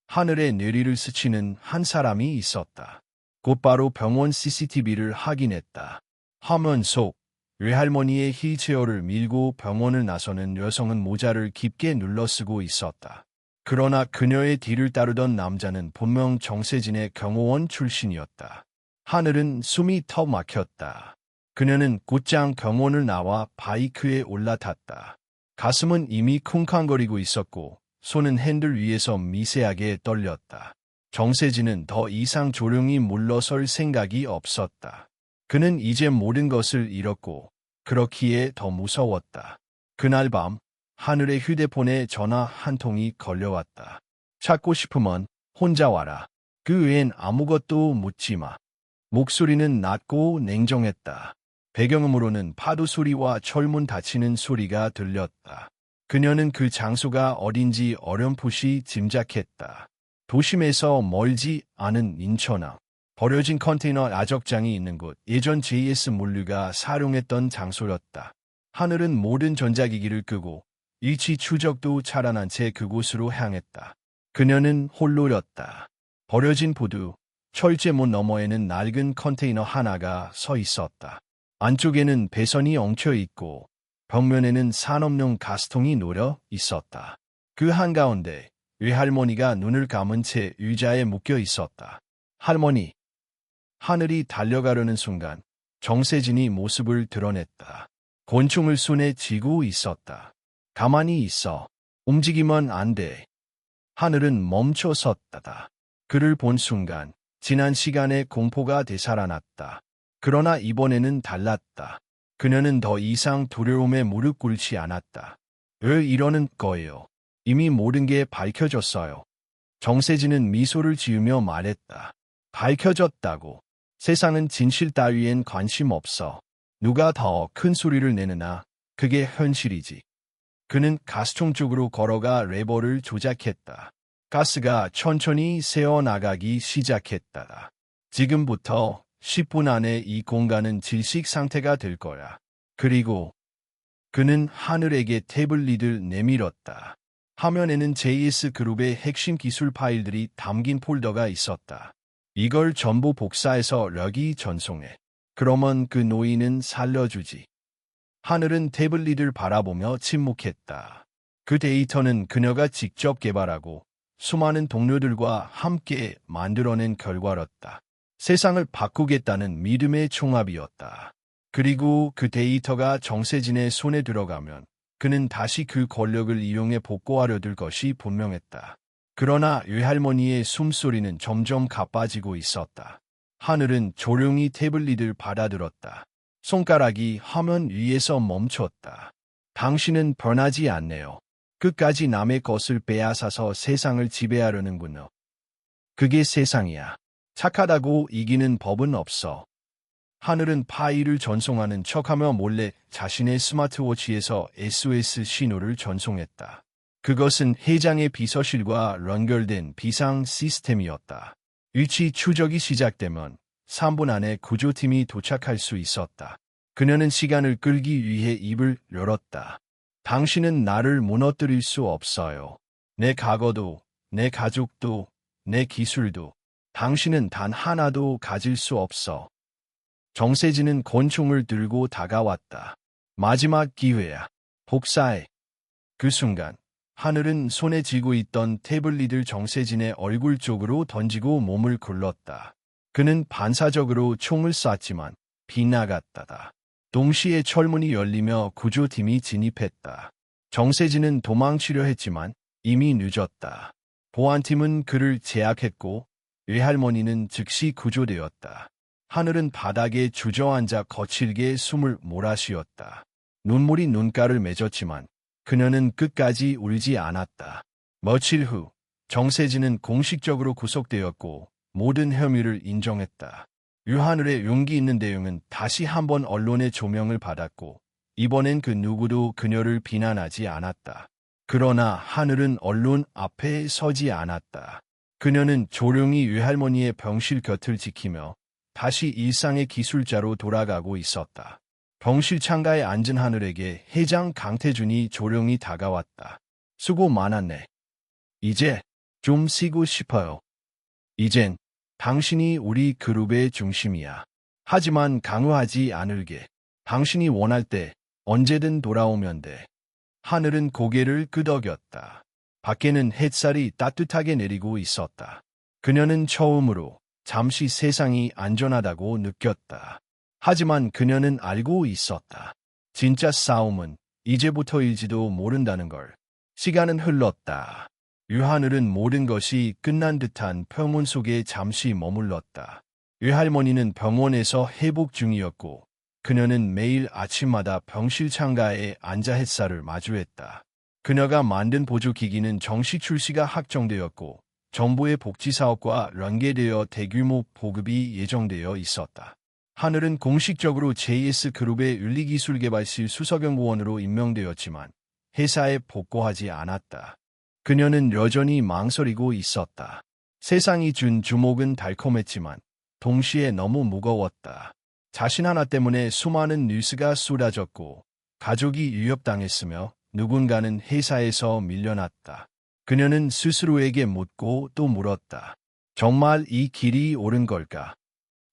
하늘의 뇌리를 스치는 한 사람이 있었다. 곧바로 병원 CCTV를 확인했다. 화면 속 외할머니의 휠체어를 밀고 병원을 나서는 여성은 모자를 깊게 눌러쓰고 있었다. 그러나 그녀의 뒤를 따르던 남자는 분명 정세진의 경호원 출신이었다. 하늘은 숨이 턱 막혔다. 그녀는 곧장 병원을 나와 바이크에 올라탔다. 가슴은 이미 쿵쾅거리고 있었고 손은 핸들 위에서 미세하게 떨렸다. 정세진은 더 이상 조용히 물러설 생각이 없었다. 그는 이제 모든 것을 잃었고 그렇기에 더 무서웠다. 그날 밤 하늘의 휴대폰에 전화 한 통이 걸려왔다. 찾고 싶으면 혼자 와라. 그 외엔 아무것도 묻지 마. 목소리는 낮고 냉정했다. 배경음으로는 파도 소리와 철문 닫히는 소리가 들렸다. 그녀는 그 장소가 어딘지 어렴풋이 짐작했다. 도심에서 멀지 않은 인천항. 버려진 컨테이너 아적장이 있는 곳, 예전 JS 물류가 사용했던 장소였다. 하늘은 모든 전자기기를 끄고 위치 추적도 차단한 채 그곳으로 향했다. 그녀는 홀로였다. 버려진 보드, 철제문 너머에는 낡은 컨테이너 하나가 서 있었다. 안쪽에는 배선이 엉켜 있고 벽면에는 산업용 가스통이 놓여 있었다. 그 한가운데 외할머니가 눈을 감은 채 의자에 묶여 있었다. 할머니. 하늘이 달려가려는 순간 정세진이 모습을 드러냈다. 권총을 손에 쥐고 있었다. 가만히 있어. 움직이면 안 돼. 하늘은 멈춰 섰다. 그를 본 순간 지난 시간의 공포가 되살아났다. 그러나 이번에는 달랐다. 그녀는 더 이상 두려움에 무릎 꿇지 않았다. 왜 이러는 거예요? 이미 모든 게 밝혀졌어요. 정세진은 미소를 지으며 말했다. 밝혀졌다고. 세상은 진실 따위엔 관심 없어. 누가 더 큰 소리를 내느나 그게 현실이지. 그는 가스통 쪽으로 걸어가 레버를 조작했다. 가스가 천천히 새어나가기 시작했다. 지금부터 10분 안에 이 공간은 질식 상태가 될 거야. 그리고 그는 하늘에게 태블릿을 내밀었다. 화면에는 JS그룹의 핵심 기술 파일들이 담긴 폴더가 있었다. 이걸 전부 복사해서 력이 전송해. 그러면 그 노인은 살려주지. 하늘은 태블릿을 바라보며 침묵했다. 그 데이터는 그녀가 직접 개발하고 수많은 동료들과 함께 만들어낸 결과였다. 세상을 바꾸겠다는 믿음의 총합이었다. 그리고 그 데이터가 정세진의 손에 들어가면 그는 다시 그 권력을 이용해 복구하려 들 것이 분명했다. 그러나 외할머니의 숨소리는 점점 가빠지고 있었다. 하늘은 조용히 태블릿을 받아들었다. 손가락이 화면 위에서 멈췄다. 당신은 변하지 않네요. 끝까지 남의 것을 빼앗아서 세상을 지배하려는군요. 그게 세상이야. 착하다고 이기는 법은 없어. 하늘은 파일을 전송하는 척하며 몰래 자신의 스마트워치에서 SOS 신호를 전송했다. 그것은 회장의 비서실과 연결된 비상 시스템이었다. 위치 추적이 시작되면 3분 안에 구조팀이 도착할 수 있었다. 그녀는 시간을 끌기 위해 입을 열었다. 당신은 나를 무너뜨릴 수 없어요. 내 과거도, 내 가족도, 내 기술도, 당신은 단 하나도 가질 수 없어. 정세진은 권총을 들고 다가왔다. 마지막 기회야. 복사해. 그 순간 하늘은 손에 쥐고 있던 태블릿을 정세진의 얼굴 쪽으로 던지고 몸을 굴렀다. 그는 반사적으로 총을 쐈지만 빗나갔다. 동시에 철문이 열리며 구조팀이 진입했다. 정세진은 도망치려 했지만 이미 늦었다. 보안팀은 그를 제압했고 외할머니는 즉시 구조되었다. 하늘은 바닥에 주저앉아 거칠게 숨을 몰아쉬었다. 눈물이 눈가를 맺었지만 그녀는 끝까지 울지 않았다. 며칠 후 정세진은 공식적으로 구속되었고 모든 혐의를 인정했다. 유하늘의 용기 있는 내용은 다시 한번 언론의 조명을 받았고 이번엔 그 누구도 그녀를 비난하지 않았다. 그러나 하늘은 언론 앞에 서지 않았다. 그녀는 조용히 외할머니의 병실 곁을 지키며 다시 일상의 기술자로 돌아가고 있었다. 병실 창가에 앉은 하늘에게 회장 강태준이 조용히 다가왔다. 수고 많았네. 이제 좀 쉬고 싶어요. 이젠 당신이 우리 그룹의 중심이야. 하지만 강요하지 않을게. 당신이 원할 때 언제든 돌아오면 돼. 하늘은 고개를 끄덕였다. 밖에는 햇살이 따뜻하게 내리고 있었다. 그녀는 처음으로 잠시 세상이 안전하다고 느꼈다. 하지만 그녀는 알고 있었다. 진짜 싸움은 이제부터일지도 모른다는 걸. 시간은 흘렀다. 유하늘은 모든 것이 끝난 듯한 평온 속에 잠시 머물렀다. 외할머니는 병원에서 회복 중이었고 그녀는 매일 아침마다 병실 창가에 앉아 햇살을 마주했다. 그녀가 만든 보조기기는 정식 출시가 확정되었고 정부의 복지사업과 연계되어 대규모 보급이 예정되어 있었다. 하늘은 공식적으로 JS그룹의 윤리기술개발실 수석연구원으로 임명되었지만 회사에 복귀하지 않았다. 그녀는 여전히 망설이고 있었다. 세상이 준 주목은 달콤했지만 동시에 너무 무거웠다. 자신 하나 때문에 수많은 뉴스가 쏟아졌고 가족이 위협당했으며 누군가는 회사에서 밀려났다. 그녀는 스스로에게 묻고 또 물었다. 정말 이 길이 옳은 걸까?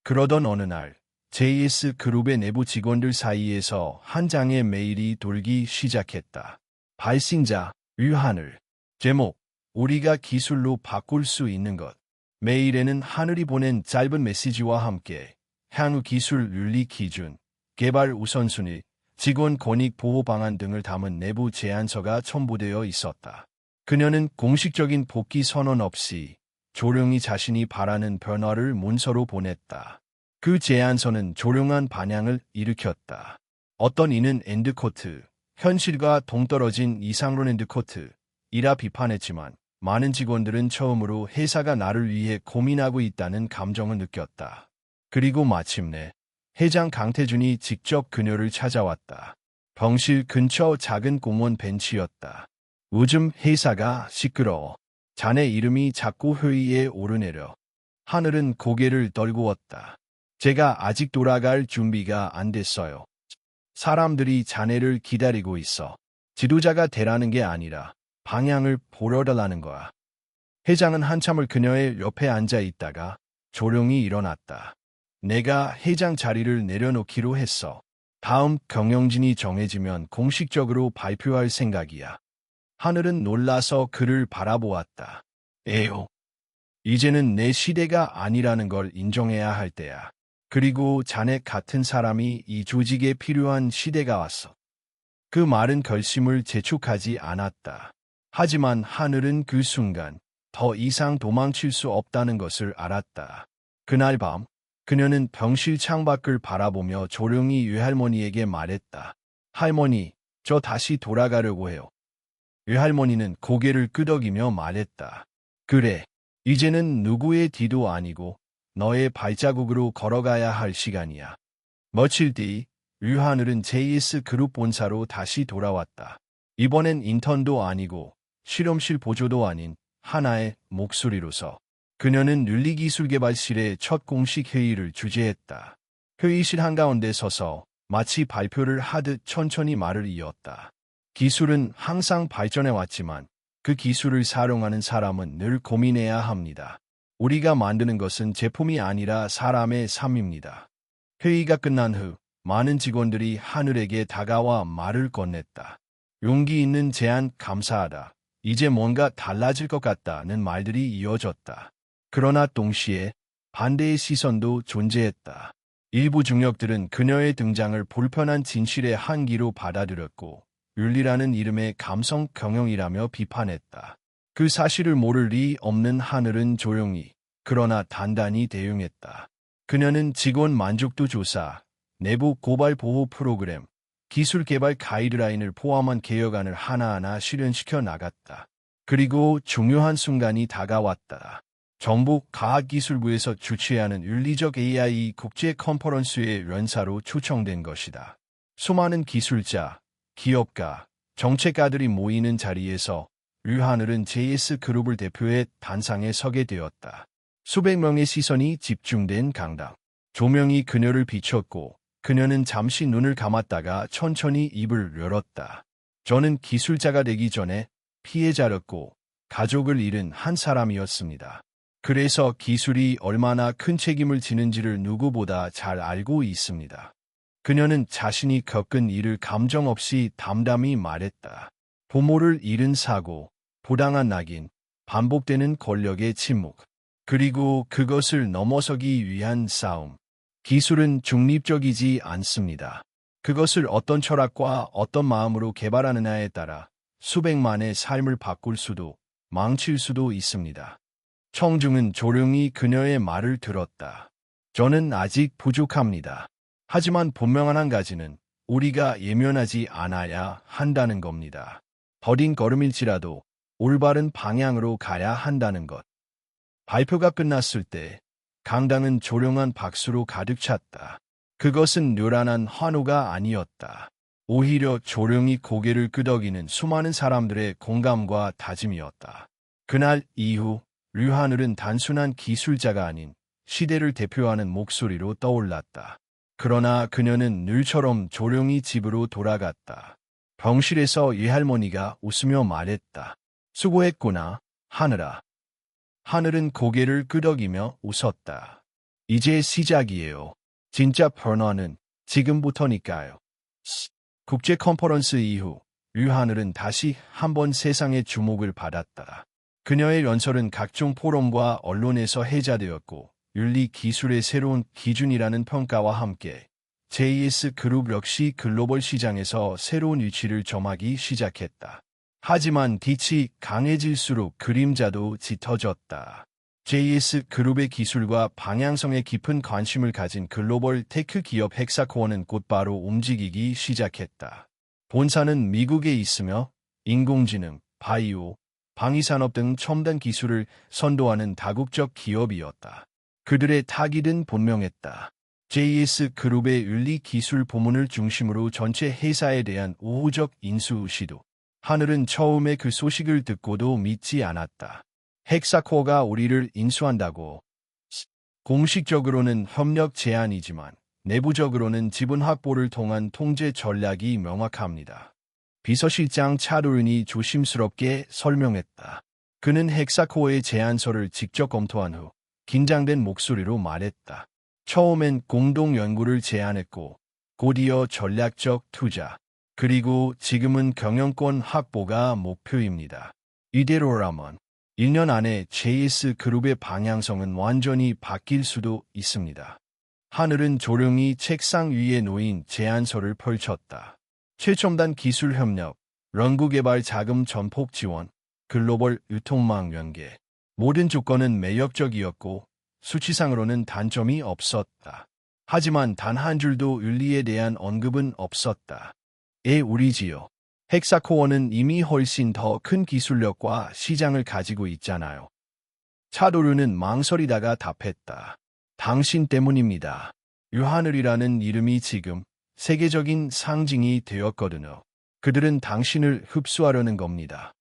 그러던 어느 날 JS그룹의 내부 직원들 사이에서 한 장의 메일이 돌기 시작했다. 발신자 유하늘. 제목 우리가 기술로 바꿀 수 있는 것. 메일에는 하늘이 보낸 짧은 메시지와 함께 향후 기술 윤리 기준, 개발 우선순위, 직원 권익 보호 방안 등을 담은 내부 제안서가 첨부되어 있었다. 그녀는 공식적인 복귀 선언 없이 조용히 자신이 바라는 변화를 문서로 보냈다. 그 제안서는 조용한 반향을 일으켰다. 어떤 이는 엔드코트, 현실과 동떨어진 이상론 엔드코트이라 비판했지만 많은 직원들은 처음으로 회사가 나를 위해 고민하고 있다는 감정을 느꼈다. 그리고 마침내 회장 강태준이 직접 그녀를 찾아왔다. 병실 근처 작은 공원 벤치였다. 요즘 회사가 시끄러워. 자네 이름이 자꾸 회의에 오르내려. 하늘은 고개를 떨구었다. 제가 아직 돌아갈 준비가 안 됐어요. 사람들이 자네를 기다리고 있어. 지도자가 되라는 게 아니라 방향을 보여달라는 거야. 회장은 한참을 그녀의 옆에 앉아 있다가 조용히 일어났다. 내가 회장 자리를 내려놓기로 했어. 다음 경영진이 정해지면 공식적으로 발표할 생각이야. 하늘은 놀라서 그를 바라보았다. 에요. 이제는 내 시대가 아니라는 걸 인정해야 할 때야. 그리고 자네 같은 사람이 이 조직에 필요한 시대가 왔어. 그 말은 결심을 재촉하지 않았다. 하지만 하늘은 그 순간 더 이상 도망칠 수 없다는 것을 알았다. 그날 밤 그녀는 병실 창밖을 바라보며 조용히 외할머니에게 말했다. 할머니, 저 다시 돌아가려고 해요. 외할머니는 고개를 끄덕이며 말했다. 그래, 이제는 누구의 뒤도 아니고 너의 발자국으로 걸어가야 할 시간이야. 며칠 뒤 류하늘은 JS 그룹 본사로 다시 돌아왔다. 이번엔 인턴도 아니고 실험실 보조도 아닌 하나의 목소리로서 그녀는 윤리기술개발실의 첫 공식 회의를 주재했다. 회의실 한가운데 서서 마치 발표를 하듯 천천히 말을 이었다. 기술은 항상 발전해왔지만 그 기술을 사용하는 사람은 늘 고민해야 합니다. 우리가 만드는 것은 제품이 아니라 사람의 삶입니다. 회의가 끝난 후 많은 직원들이 하늘에게 다가와 말을 건넸다. 용기 있는 제안 감사하다. 이제 뭔가 달라질 것 같다는 말들이 이어졌다. 그러나 동시에 반대의 시선도 존재했다. 일부 중력들은 그녀의 등장을 불편한 진실의 한기로 받아들였고 윤리라는 이름의 감성 경영이라며 비판했다. 그 사실을 모를 리 없는 하늘은 조용히 그러나 단단히 대응했다. 그녀는 직원 만족도 조사, 내부 고발 보호 프로그램, 기술 개발 가이드라인을 포함한 개혁안을 하나하나 실현시켜 나갔다. 그리고 중요한 순간이 다가왔다. 정부 과학기술부에서 주최하는 윤리적 AI 국제 컨퍼런스의 연사로 초청된 것이다. 수많은 기술자, 기업가, 정책가들이 모이는 자리에서 류하늘은 JS 그룹을 대표해 단상에 서게 되었다. 수백 명의 시선이 집중된 강당. 조명이 그녀를 비췄고 그녀는 잠시 눈을 감았다가 천천히 입을 열었다. 저는 기술자가 되기 전에 피해자였고 가족을 잃은 한 사람이었습니다. 그래서 기술이 얼마나 큰 책임을 지는지를 누구보다 잘 알고 있습니다. 그녀는 자신이 겪은 일을 감정 없이 담담히 말했다. 부모를 잃은 사고, 부당한 낙인, 반복되는 권력의 침묵, 그리고 그것을 넘어서기 위한 싸움. 기술은 중립적이지 않습니다. 그것을 어떤 철학과 어떤 마음으로 개발하느냐에 따라 수백만의 삶을 바꿀 수도 망칠 수도 있습니다. 청중은 조용히 그녀의 말을 들었다. 저는 아직 부족합니다. 하지만 분명한 한 가지는 우리가 예면하지 않아야 한다는 겁니다. 더딘 걸음일지라도 올바른 방향으로 가야 한다는 것. 발표가 끝났을 때 강당은 조용한 박수로 가득 찼다. 그것은 요란한 환호가 아니었다. 오히려 조용히 고개를 끄덕이는 수많은 사람들의 공감과 다짐이었다. 그날 이후 류하늘은 단순한 기술자가 아닌 시대를 대표하는 목소리로 떠올랐다. 그러나 그녀는 늘처럼 조용히 집으로 돌아갔다. 병실에서 외할머니가 웃으며 말했다. 수고했구나, 하늘아. 하늘은 고개를 끄덕이며 웃었다. 이제 시작이에요. 진짜 변화는 지금부터니까요. 국제 컨퍼런스 이후 류하늘은 다시 한번 세상의 주목을 받았다. 그녀의 연설은 각종 포럼과 언론에서 회자되었고 윤리 기술의 새로운 기준이라는 평가와 함께 JS 그룹 역시 글로벌 시장에서 새로운 위치를 점하기 시작했다. 하지만 빛이 강해질수록 그림자도 짙어졌다. JS 그룹의 기술과 방향성에 깊은 관심을 가진 글로벌 테크 기업 헥사코어는 곧바로 움직이기 시작했다. 본사는 미국에 있으며 인공지능, 바이오, 방위산업 등 첨단 기술을 선도하는 다국적 기업이었다. 그들의 타깃은 분명했다. JS 그룹의 윤리 기술 부문을 중심으로 전체 회사에 대한 우호적 인수 시도. 하늘은 처음에 그 소식을 듣고도 믿지 않았다. 헥사코어가 우리를 인수한다고. 공식적으로는 협력 제안이지만 내부적으로는 지분 확보를 통한 통제 전략이 명확합니다. 비서실장 차도윤이 조심스럽게 설명했다. 그는 헥사코어의 제안서를 직접 검토한 후 긴장된 목소리로 말했다. 처음엔 공동 연구를 제안했고 곧이어 전략적 투자, 그리고 지금은 경영권 확보가 목표입니다. 이대로라면 1년 안에 JS그룹의 방향성은 완전히 바뀔 수도 있습니다. 하늘은 조용히 책상 위에 놓인 제안서를 펼쳤다. 최첨단 기술 협력, 연구개발 자금 전폭 지원, 글로벌 유통망 연계. 모든 조건은 매력적이었고 수치상으로는 단점이 없었다. 하지만 단 한 줄도 윤리에 대한 언급은 없었다. 우리지요. 헥사코어는 이미 훨씬 더 큰 기술력과 시장을 가지고 있잖아요. 차도르는 망설이다가 답했다. 당신 때문입니다. 유하늘이라는 이름이 지금 세계적인 상징이 되었거든요. 그들은 당신을 흡수하려는 겁니다.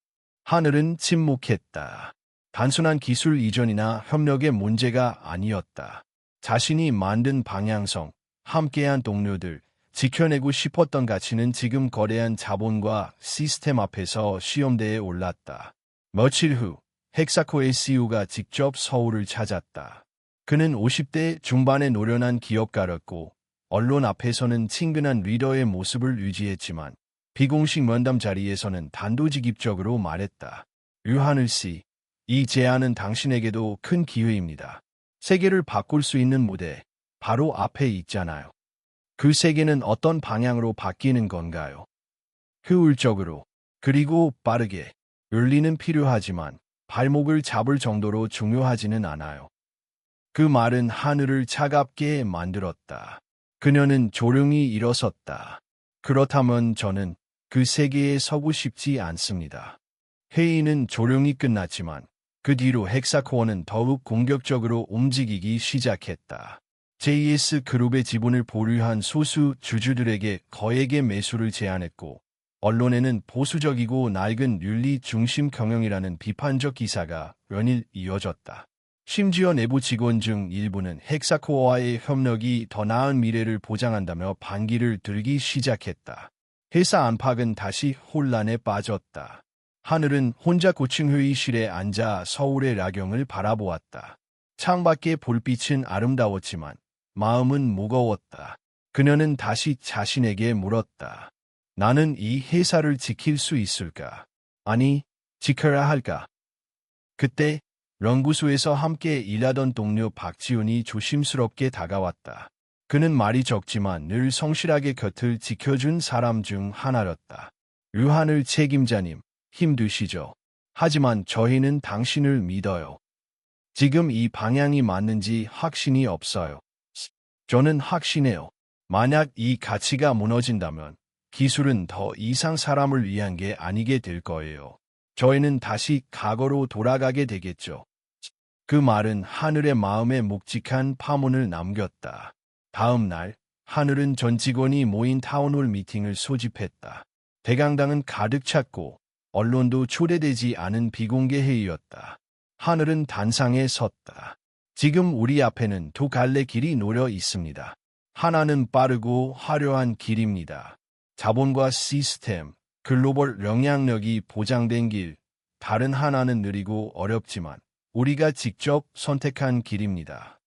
하늘은 침묵했다. 단순한 기술 이전이나 협력의 문제가 아니었다. 자신이 만든 방향성, 함께한 동료들, 지켜내고 싶었던 가치는 지금 거대한 자본과 시스템 앞에서 시험대에 올랐다. 며칠 후 헥사코의 CEO가 직접 서울을 찾았다. 그는 50대 중반의 노련한 기업가였고 언론 앞에서는 친근한 리더의 모습을 유지했지만 비공식 면담 자리에서는 단도직입적으로 말했다. 유하늘 씨, 이 제안은 당신에게도 큰 기회입니다. 세계를 바꿀 수 있는 무대, 바로 앞에 있잖아요. 그 세계는 어떤 방향으로 바뀌는 건가요? 효율적으로, 그리고 빠르게. 윤리는 필요하지만 발목을 잡을 정도로 중요하지는 않아요. 그 말은 하늘을 차갑게 만들었다. 그녀는 조용히 일어섰다. 그렇다면 저는 그 세계에 서고 싶지 않습니다. 회의는 조용히 끝났지만 그 뒤로 헥사코어는 더욱 공격적으로 움직이기 시작했다. JS그룹의 지분을 보유한 소수 주주들에게 거액의 매수를 제안했고 언론에는 보수적이고 낡은 윤리 중심 경영이라는 비판적 기사가 연일 이어졌다. 심지어 내부 직원 중 일부는 헥사코어와의 협력이 더 나은 미래를 보장한다며 반기를 들기 시작했다. 회사 안팎은 다시 혼란에 빠졌다. 하늘은 혼자 고층 회의실에 앉아 서울의 야경을 바라보았다. 창밖의 볼빛은 아름다웠지만 마음은 무거웠다. 그녀는 다시 자신에게 물었다. 나는 이 회사를 지킬 수 있을까? 아니, 지켜야 할까? 그때 연구소에서 함께 일하던 동료 박지훈이 조심스럽게 다가왔다. 그는 말이 적지만 늘 성실하게 곁을 지켜준 사람 중 하나였다. 유하늘 책임자님, 힘드시죠? 하지만 저희는 당신을 믿어요. 지금 이 방향이 맞는지 확신이 없어요. 저는 확신해요. 만약 이 가치가 무너진다면 기술은 더 이상 사람을 위한 게 아니게 될 거예요. 저희는 다시 과거로 돌아가게 되겠죠. 그 말은 하늘의 마음에 묵직한 파문을 남겼다. 다음 날, 하늘은 전 직원이 모인 타운홀 미팅을 소집했다. 대강당은 가득 찼고 언론도 초대되지 않은 비공개 회의였다. 하늘은 단상에 섰다. 지금 우리 앞에는 두 갈래 길이 놓여 있습니다. 하나는 빠르고 화려한 길입니다. 자본과 시스템, 글로벌 영향력이 보장된 길. 다른 하나는 느리고 어렵지만 우리가 직접 선택한 길입니다.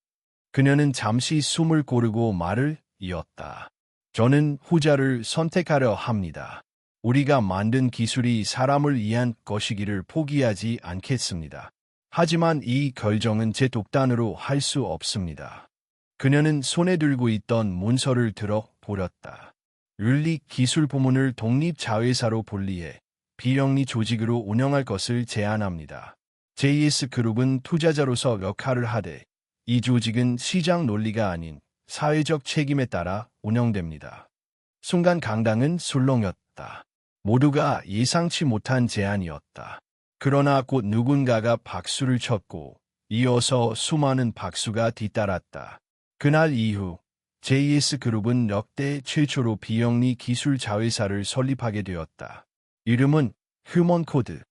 그녀는 잠시 숨을 고르고 말을 이었다. 저는 후자를 선택하려 합니다. 우리가 만든 기술이 사람을 위한 것이기를 포기하지 않겠습니다. 하지만 이 결정은 제 독단으로 할 수 없습니다. 그녀는 손에 들고 있던 문서를 들어 보렸다. 윤리기술 부문을 독립자회사로 분리해 비영리 조직으로 운영할 것을 제안합니다. JS그룹은 투자자로서 역할을 하되 이 조직은 시장 논리가 아닌 사회적 책임에 따라 운영됩니다. 순간 강당은 술렁였다. 모두가 예상치 못한 제안이었다. 그러나 곧 누군가가 박수를 쳤고 이어서 수많은 박수가 뒤따랐다. 그날 이후 JS그룹은 역대 최초로 비영리 기술 자회사를 설립하게 되었다. 이름은 휴먼코드.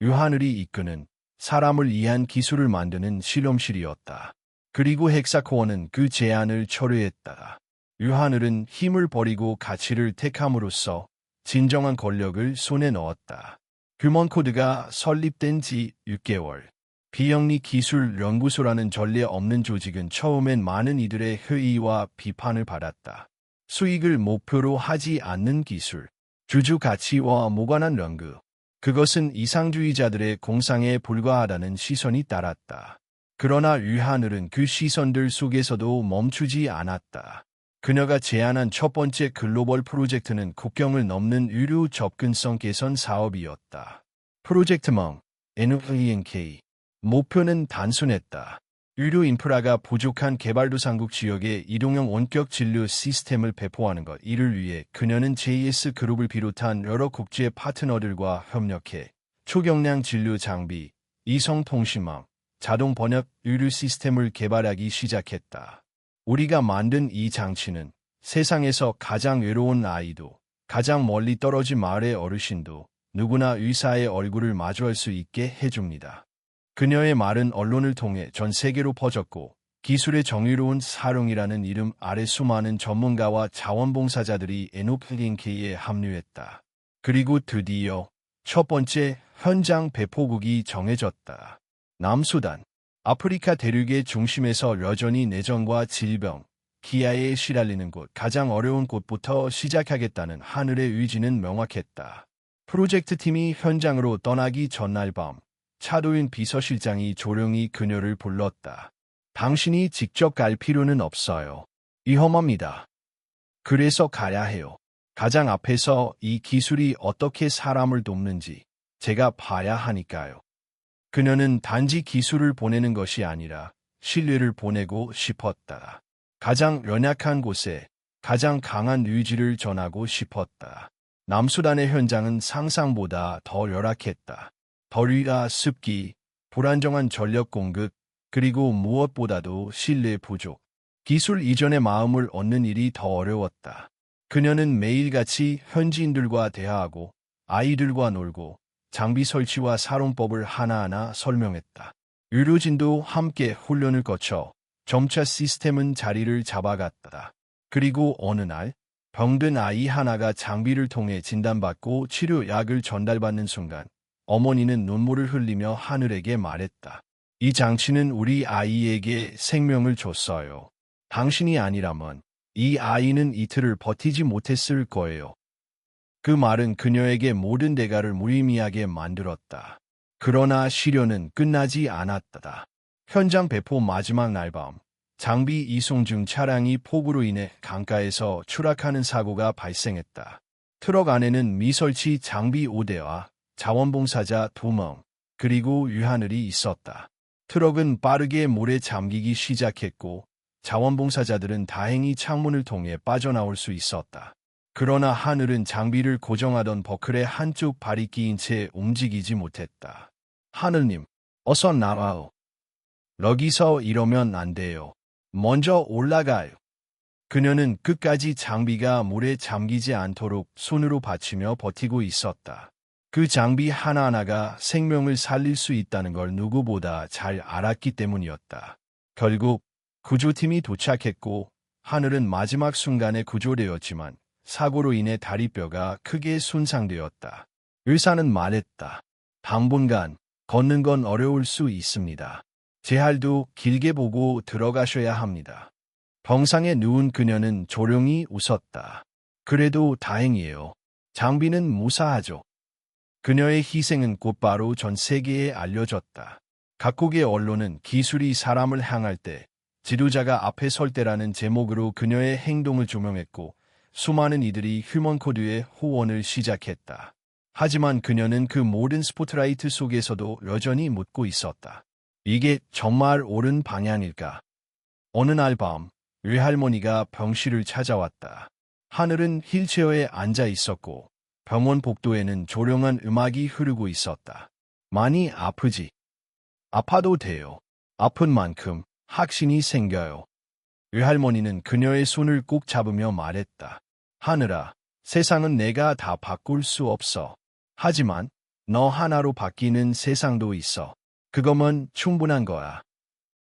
유하늘이 이끄는 사람을 위한 기술을 만드는 실험실이었다. 그리고 헥사코어는 그 제안을 철회했다. 유하늘은 힘을 버리고 가치를 택함으로써 진정한 권력을 손에 넣었다. 휴먼코드가 설립된 지 6개월. 비영리 기술 연구소라는 전례 없는 조직은 처음엔 많은 이들의 회의와 비판을 받았다. 수익을 목표로 하지 않는 기술, 주주 가치와 무관한 런그. 그것은 이상주의자들의 공상에 불과하다는 시선이 따랐다. 그러나 유하늘은 그 시선들 속에서도 멈추지 않았다. 그녀가 제안한 첫 번째 글로벌 프로젝트는 국경을 넘는 의료 접근성 개선 사업이었다. 프로젝트명 NVNK. 목표는 단순했다. 의료 인프라가 부족한 개발도상국 지역에 이동형 원격 진료 시스템을 배포하는 것. 이를 위해 그녀는 JS그룹을 비롯한 여러 국제 파트너들과 협력해 초경량 진료 장비, 이성통신망, 자동 번역 의료 시스템을 개발하기 시작했다. 우리가 만든 이 장치는 세상에서 가장 외로운 아이도, 가장 멀리 떨어진 마을의 어르신도 누구나 의사의 얼굴을 마주할 수 있게 해줍니다. 그녀의 말은 언론을 통해 전 세계로 퍼졌고 기술의 정의로운 사용이라는 이름 아래 수많은 전문가와 자원봉사자들이 NVNK에 합류했다. 그리고 드디어 첫 번째 현장 배포국이 정해졌다. 남수단. 아프리카 대륙의 중심에서 여전히 내전과 질병, 기아에 시달리는 곳, 가장 어려운 곳부터 시작하겠다는 하늘의 의지는 명확했다. 프로젝트 팀이 현장으로 떠나기 전날 밤, 차도인 비서실장이 조용히 그녀를 불렀다. 당신이 직접 갈 필요는 없어요. 위험합니다. 그래서 가야 해요. 가장 앞에서 이 기술이 어떻게 사람을 돕는지 제가 봐야 하니까요. 그녀는 단지 기술을 보내는 것이 아니라 신뢰를 보내고 싶었다. 가장 연약한 곳에 가장 강한 의지를 전하고 싶었다. 남수단의 현장은 상상보다 더 열악했다. 더위와 습기, 불안정한 전력 공급, 그리고 무엇보다도 신뢰 부족. 기술 이전의 마음을 얻는 일이 더 어려웠다. 그녀는 매일같이 현지인들과 대화하고 아이들과 놀고 장비 설치와 사용법을 하나하나 설명했다. 의료진도 함께 훈련을 거쳐 점차 시스템은 자리를 잡아갔다. 그리고 어느 날 병든 아이 하나가 장비를 통해 진단받고 치료약을 전달받는 순간 어머니는 눈물을 흘리며 하늘에게 말했다. 이 장치는 우리 아이에게 생명을 줬어요. 당신이 아니라면 이 아이는 이틀을 버티지 못했을 거예요. 그 말은 그녀에게 모든 대가를 무의미하게 만들었다. 그러나 시련은 끝나지 않았다. 현장 배포 마지막 날 밤, 장비 이송 중 차량이 폭우로 인해 강가에서 추락하는 사고가 발생했다. 트럭 안에는 미설치 장비 5대와 자원봉사자 2명, 그리고 유하늘이 있었다. 트럭은 빠르게 물에 잠기기 시작했고 자원봉사자들은 다행히 창문을 통해 빠져나올 수 있었다. 그러나 하늘은 장비를 고정하던 버클에 한쪽 발이 끼인 채 움직이지 못했다. 하늘님, 어서 나와요. 여기서 이러면 안 돼요. 먼저 올라가요. 그녀는 끝까지 장비가 물에 잠기지 않도록 손으로 받치며 버티고 있었다. 그 장비 하나하나가 생명을 살릴 수 있다는 걸 누구보다 잘 알았기 때문이었다. 결국 구조팀이 도착했고 하늘은 마지막 순간에 구조되었지만 사고로 인해 다리뼈가 크게 손상되었다. 의사는 말했다. 당분간 걷는 건 어려울 수 있습니다. 재활도 길게 보고 들어가셔야 합니다. 병상에 누운 그녀는 조용히 웃었다. 그래도 다행이에요. 장비는 무사하죠. 그녀의 희생은 곧바로 전 세계에 알려졌다. 각국의 언론은 기술이 사람을 향할 때 지도자가 앞에 설 때라는 제목으로 그녀의 행동을 조명했고 수많은 이들이 휴먼 코드의 후원을 시작했다. 하지만 그녀는 그 모든 스포트라이트 속에서도 여전히 묻고 있었다. 이게 정말 옳은 방향일까? 어느 날 밤, 외할머니가 병실을 찾아왔다. 하늘은 휠체어에 앉아 있었고 병원 복도에는 조용한 음악이 흐르고 있었다. 많이 아프지? 아파도 돼요. 아픈 만큼 확신이 생겨요. 외할머니는 그녀의 손을 꼭 잡으며 말했다. 하늘아, 세상은 내가 다 바꿀 수 없어. 하지만 너 하나로 바뀌는 세상도 있어. 그거면 충분한 거야.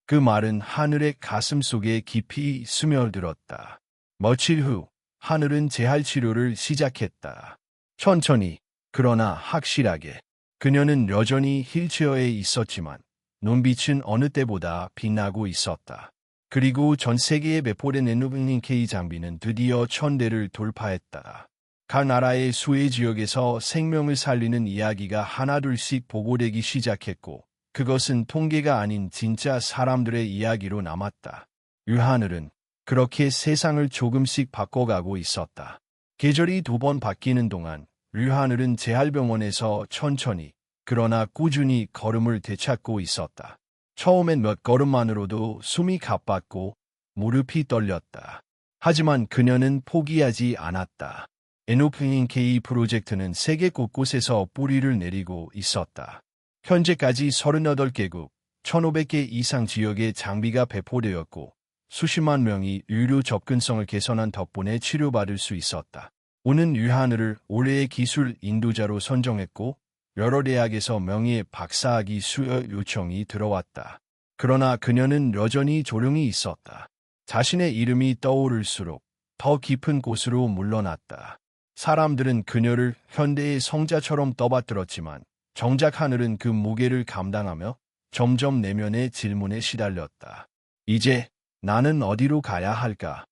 그 말은 하늘의 가슴 속에 깊이 스며들었다. 며칠 후 하늘은 재활치료를 시작했다. 천천히, 그러나 확실하게. 그녀는 여전히 휠체어에 있었지만 눈빛은 어느 때보다 빛나고 있었다. 그리고 전 세계에 배포된 NVNK 장비는 드디어 1000대를 돌파했다. 각 나라의 수혜 지역에서 생명을 살리는 이야기가 하나둘씩 보고되기 시작했고 그것은 통계가 아닌 진짜 사람들의 이야기로 남았다. 유하늘은 그렇게 세상을 조금씩 바꿔가고 있었다. 계절이 2번 바뀌는 동안 유하늘은 재활병원에서 천천히 그러나 꾸준히 걸음을 되찾고 있었다. 처음엔 몇 걸음만으로도 숨이 가빴고 무릎이 떨렸다. 하지만 그녀는 포기하지 않았다. NOPNK 프로젝트는 세계 곳곳에서 뿌리를 내리고 있었다. 현재까지 38개국, 1,500개 이상 지역에 장비가 배포되었고 수십만 명이 의료 접근성을 개선한 덕분에 치료받을 수 있었다. 오는 유하늘을 올해의 기술 인도자로 선정했고 여러 대학에서 명예 박사학위 수여 요청이 들어왔다. 그러나 그녀는 여전히 조용히 있었다. 자신의 이름이 떠오를수록 더 깊은 곳으로 물러났다. 사람들은 그녀를 현대의 성자처럼 떠받들었지만 정작 하늘은 그 무게를 감당하며 점점 내면의 질문에 시달렸다. 이제 나는 어디로 가야 할까?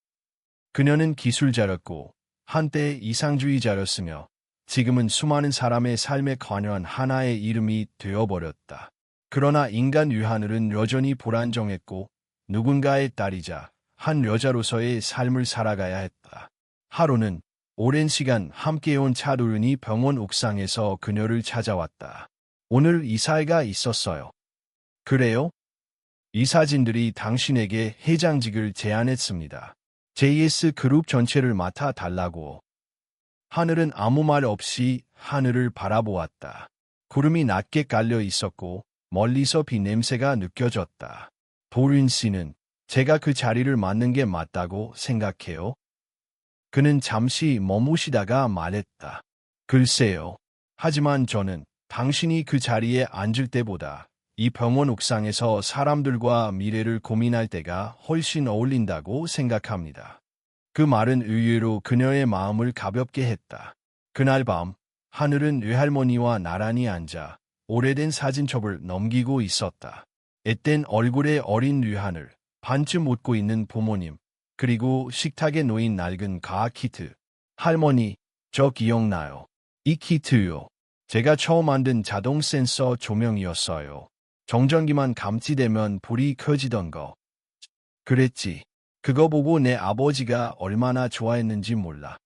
그녀는 기술자였고 한때 이상주의자였으며 지금은 수많은 사람의 삶에 관여한 하나의 이름이 되어버렸다. 그러나 인간 유하늘은 여전히 불안정했고 누군가의 딸이자 한 여자로서의 삶을 살아가야 했다. 하루는 오랜 시간 함께해온 차도윤이 병원 옥상에서 그녀를 찾아왔다. 오늘 이사회가 있었어요. 그래요? 이 사진들이 당신에게 회장직을 제안했습니다. JS 그룹 전체를 맡아 달라고. 하늘은 아무 말 없이 하늘을 바라보았다. 구름이 낮게 깔려 있었고 멀리서 비 냄새가 느껴졌다. 도윤 씨는 제가 그 자리를 맡는 게 맞다고 생각해요? 그는 잠시 머무시다가 말했다. 글쎄요. 하지만 저는 당신이 그 자리에 앉을 때보다 이 병원 옥상에서 사람들과 미래를 고민할 때가 훨씬 어울린다고 생각합니다. 그 말은 의외로 그녀의 마음을 가볍게 했다. 그날 밤 하늘은 외할머니와 나란히 앉아 오래된 사진첩을 넘기고 있었다. 앳된 얼굴의 어린 유하늘, 반쯤 웃고 있는 부모님, 그리고 식탁에 놓인 낡은 과학 키트. 할머니, 저 기억나요. 이 키트요. 제가 처음 만든 자동 센서 조명이었어요. 정전기만 감지되면 불이 켜지던 거. 그랬지. 그거 보고 내 아버지가 얼마나 좋아했는지 몰라.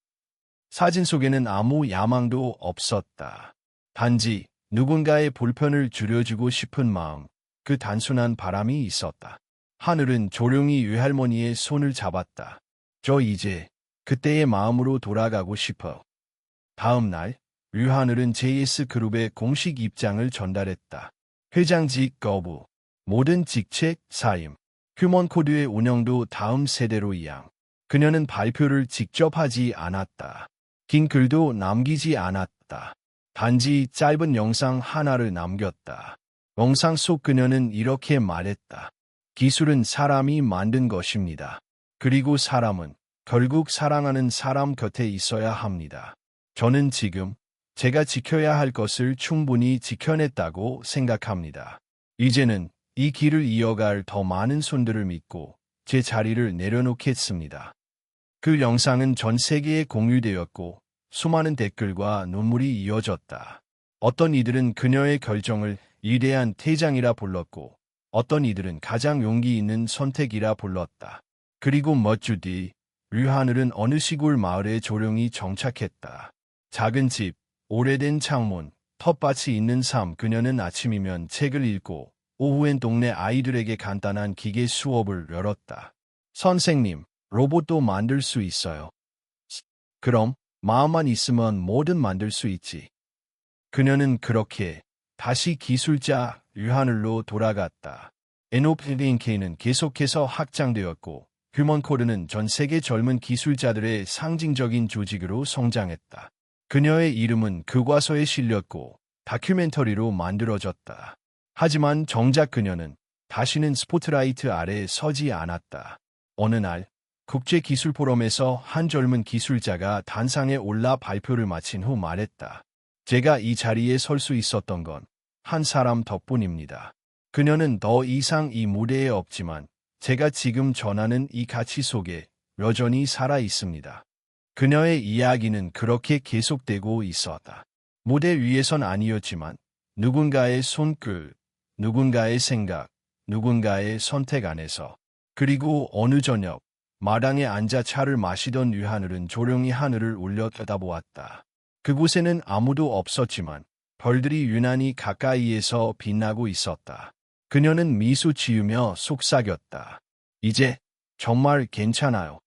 사진 속에는 아무 야망도 없었다. 단지 누군가의 불편을 줄여주고 싶은 마음, 그 단순한 바람이 있었다. 하늘은 조용히 외할머니의 손을 잡았다. 저 이제 그때의 마음으로 돌아가고 싶어. 다음 날, 류하늘은 JS그룹의 공식 입장을 전달했다. 회장직 거부, 모든 직책 사임, 휴먼코드의 운영도 다음 세대로 이양. 그녀는 발표를 직접 하지 않았다. 긴 글도 남기지 않았다. 단지 짧은 영상 하나를 남겼다. 영상 속 그녀는 이렇게 말했다. 기술은 사람이 만든 것입니다. 그리고 사람은 결국 사랑하는 사람 곁에 있어야 합니다. 저는 지금 제가 지켜야 할 것을 충분히 지켜냈다고 생각합니다. 이제는 이 길을 이어갈 더 많은 손들을 믿고 제 자리를 내려놓겠습니다. 그 영상은 전 세계에 공유되었고 수많은 댓글과 눈물이 이어졌다. 어떤 이들은 그녀의 결정을 위대한 퇴장이라 불렀고 어떤 이들은 가장 용기 있는 선택이라 불렀다. 그리고 몇 주 뒤 류하늘은 어느 시골 마을에 조용히 정착했다. 작은 집, 오래된 창문, 텃밭이 있는 삶. 그녀는 아침이면 책을 읽고 오후엔 동네 아이들에게 간단한 기계 수업을 열었다. 선생님, 로봇도 만들 수 있어요. 그럼 마음만 있으면 뭐든 만들 수 있지. 그녀는 그렇게 다시 기술자 류하늘로 돌아갔다. NOPNK는 계속해서 확장되었고 휴먼코드는 전 세계 젊은 기술자들의 상징적인 조직으로 성장했다. 그녀의 이름은 교과서에 실렸고 다큐멘터리로 만들어졌다. 하지만 정작 그녀는 다시는 스포트라이트 아래 서지 않았다. 어느 날 국제기술포럼에서 한 젊은 기술자가 단상에 올라 발표를 마친 후 말했다. 제가 이 자리에 설 수 있었던 건 한 사람 덕분입니다. 그녀는 더 이상 이 무대에 없지만 제가 지금 전하는 이 가치 속에 여전히 살아 있습니다. 그녀의 이야기는 그렇게 계속되고 있었다. 무대 위에선 아니었지만 누군가의 손끝, 누군가의 생각, 누군가의 선택 안에서. 그리고 어느 저녁 마당에 앉아 차를 마시던 유하늘은 조용히 하늘을 올려 쳐다보았다. 그곳에는 아무도 없었지만 별들이 유난히 가까이에서 빛나고 있었다. 그녀는 미소 지으며 속삭였다. 이제 정말 괜찮아요.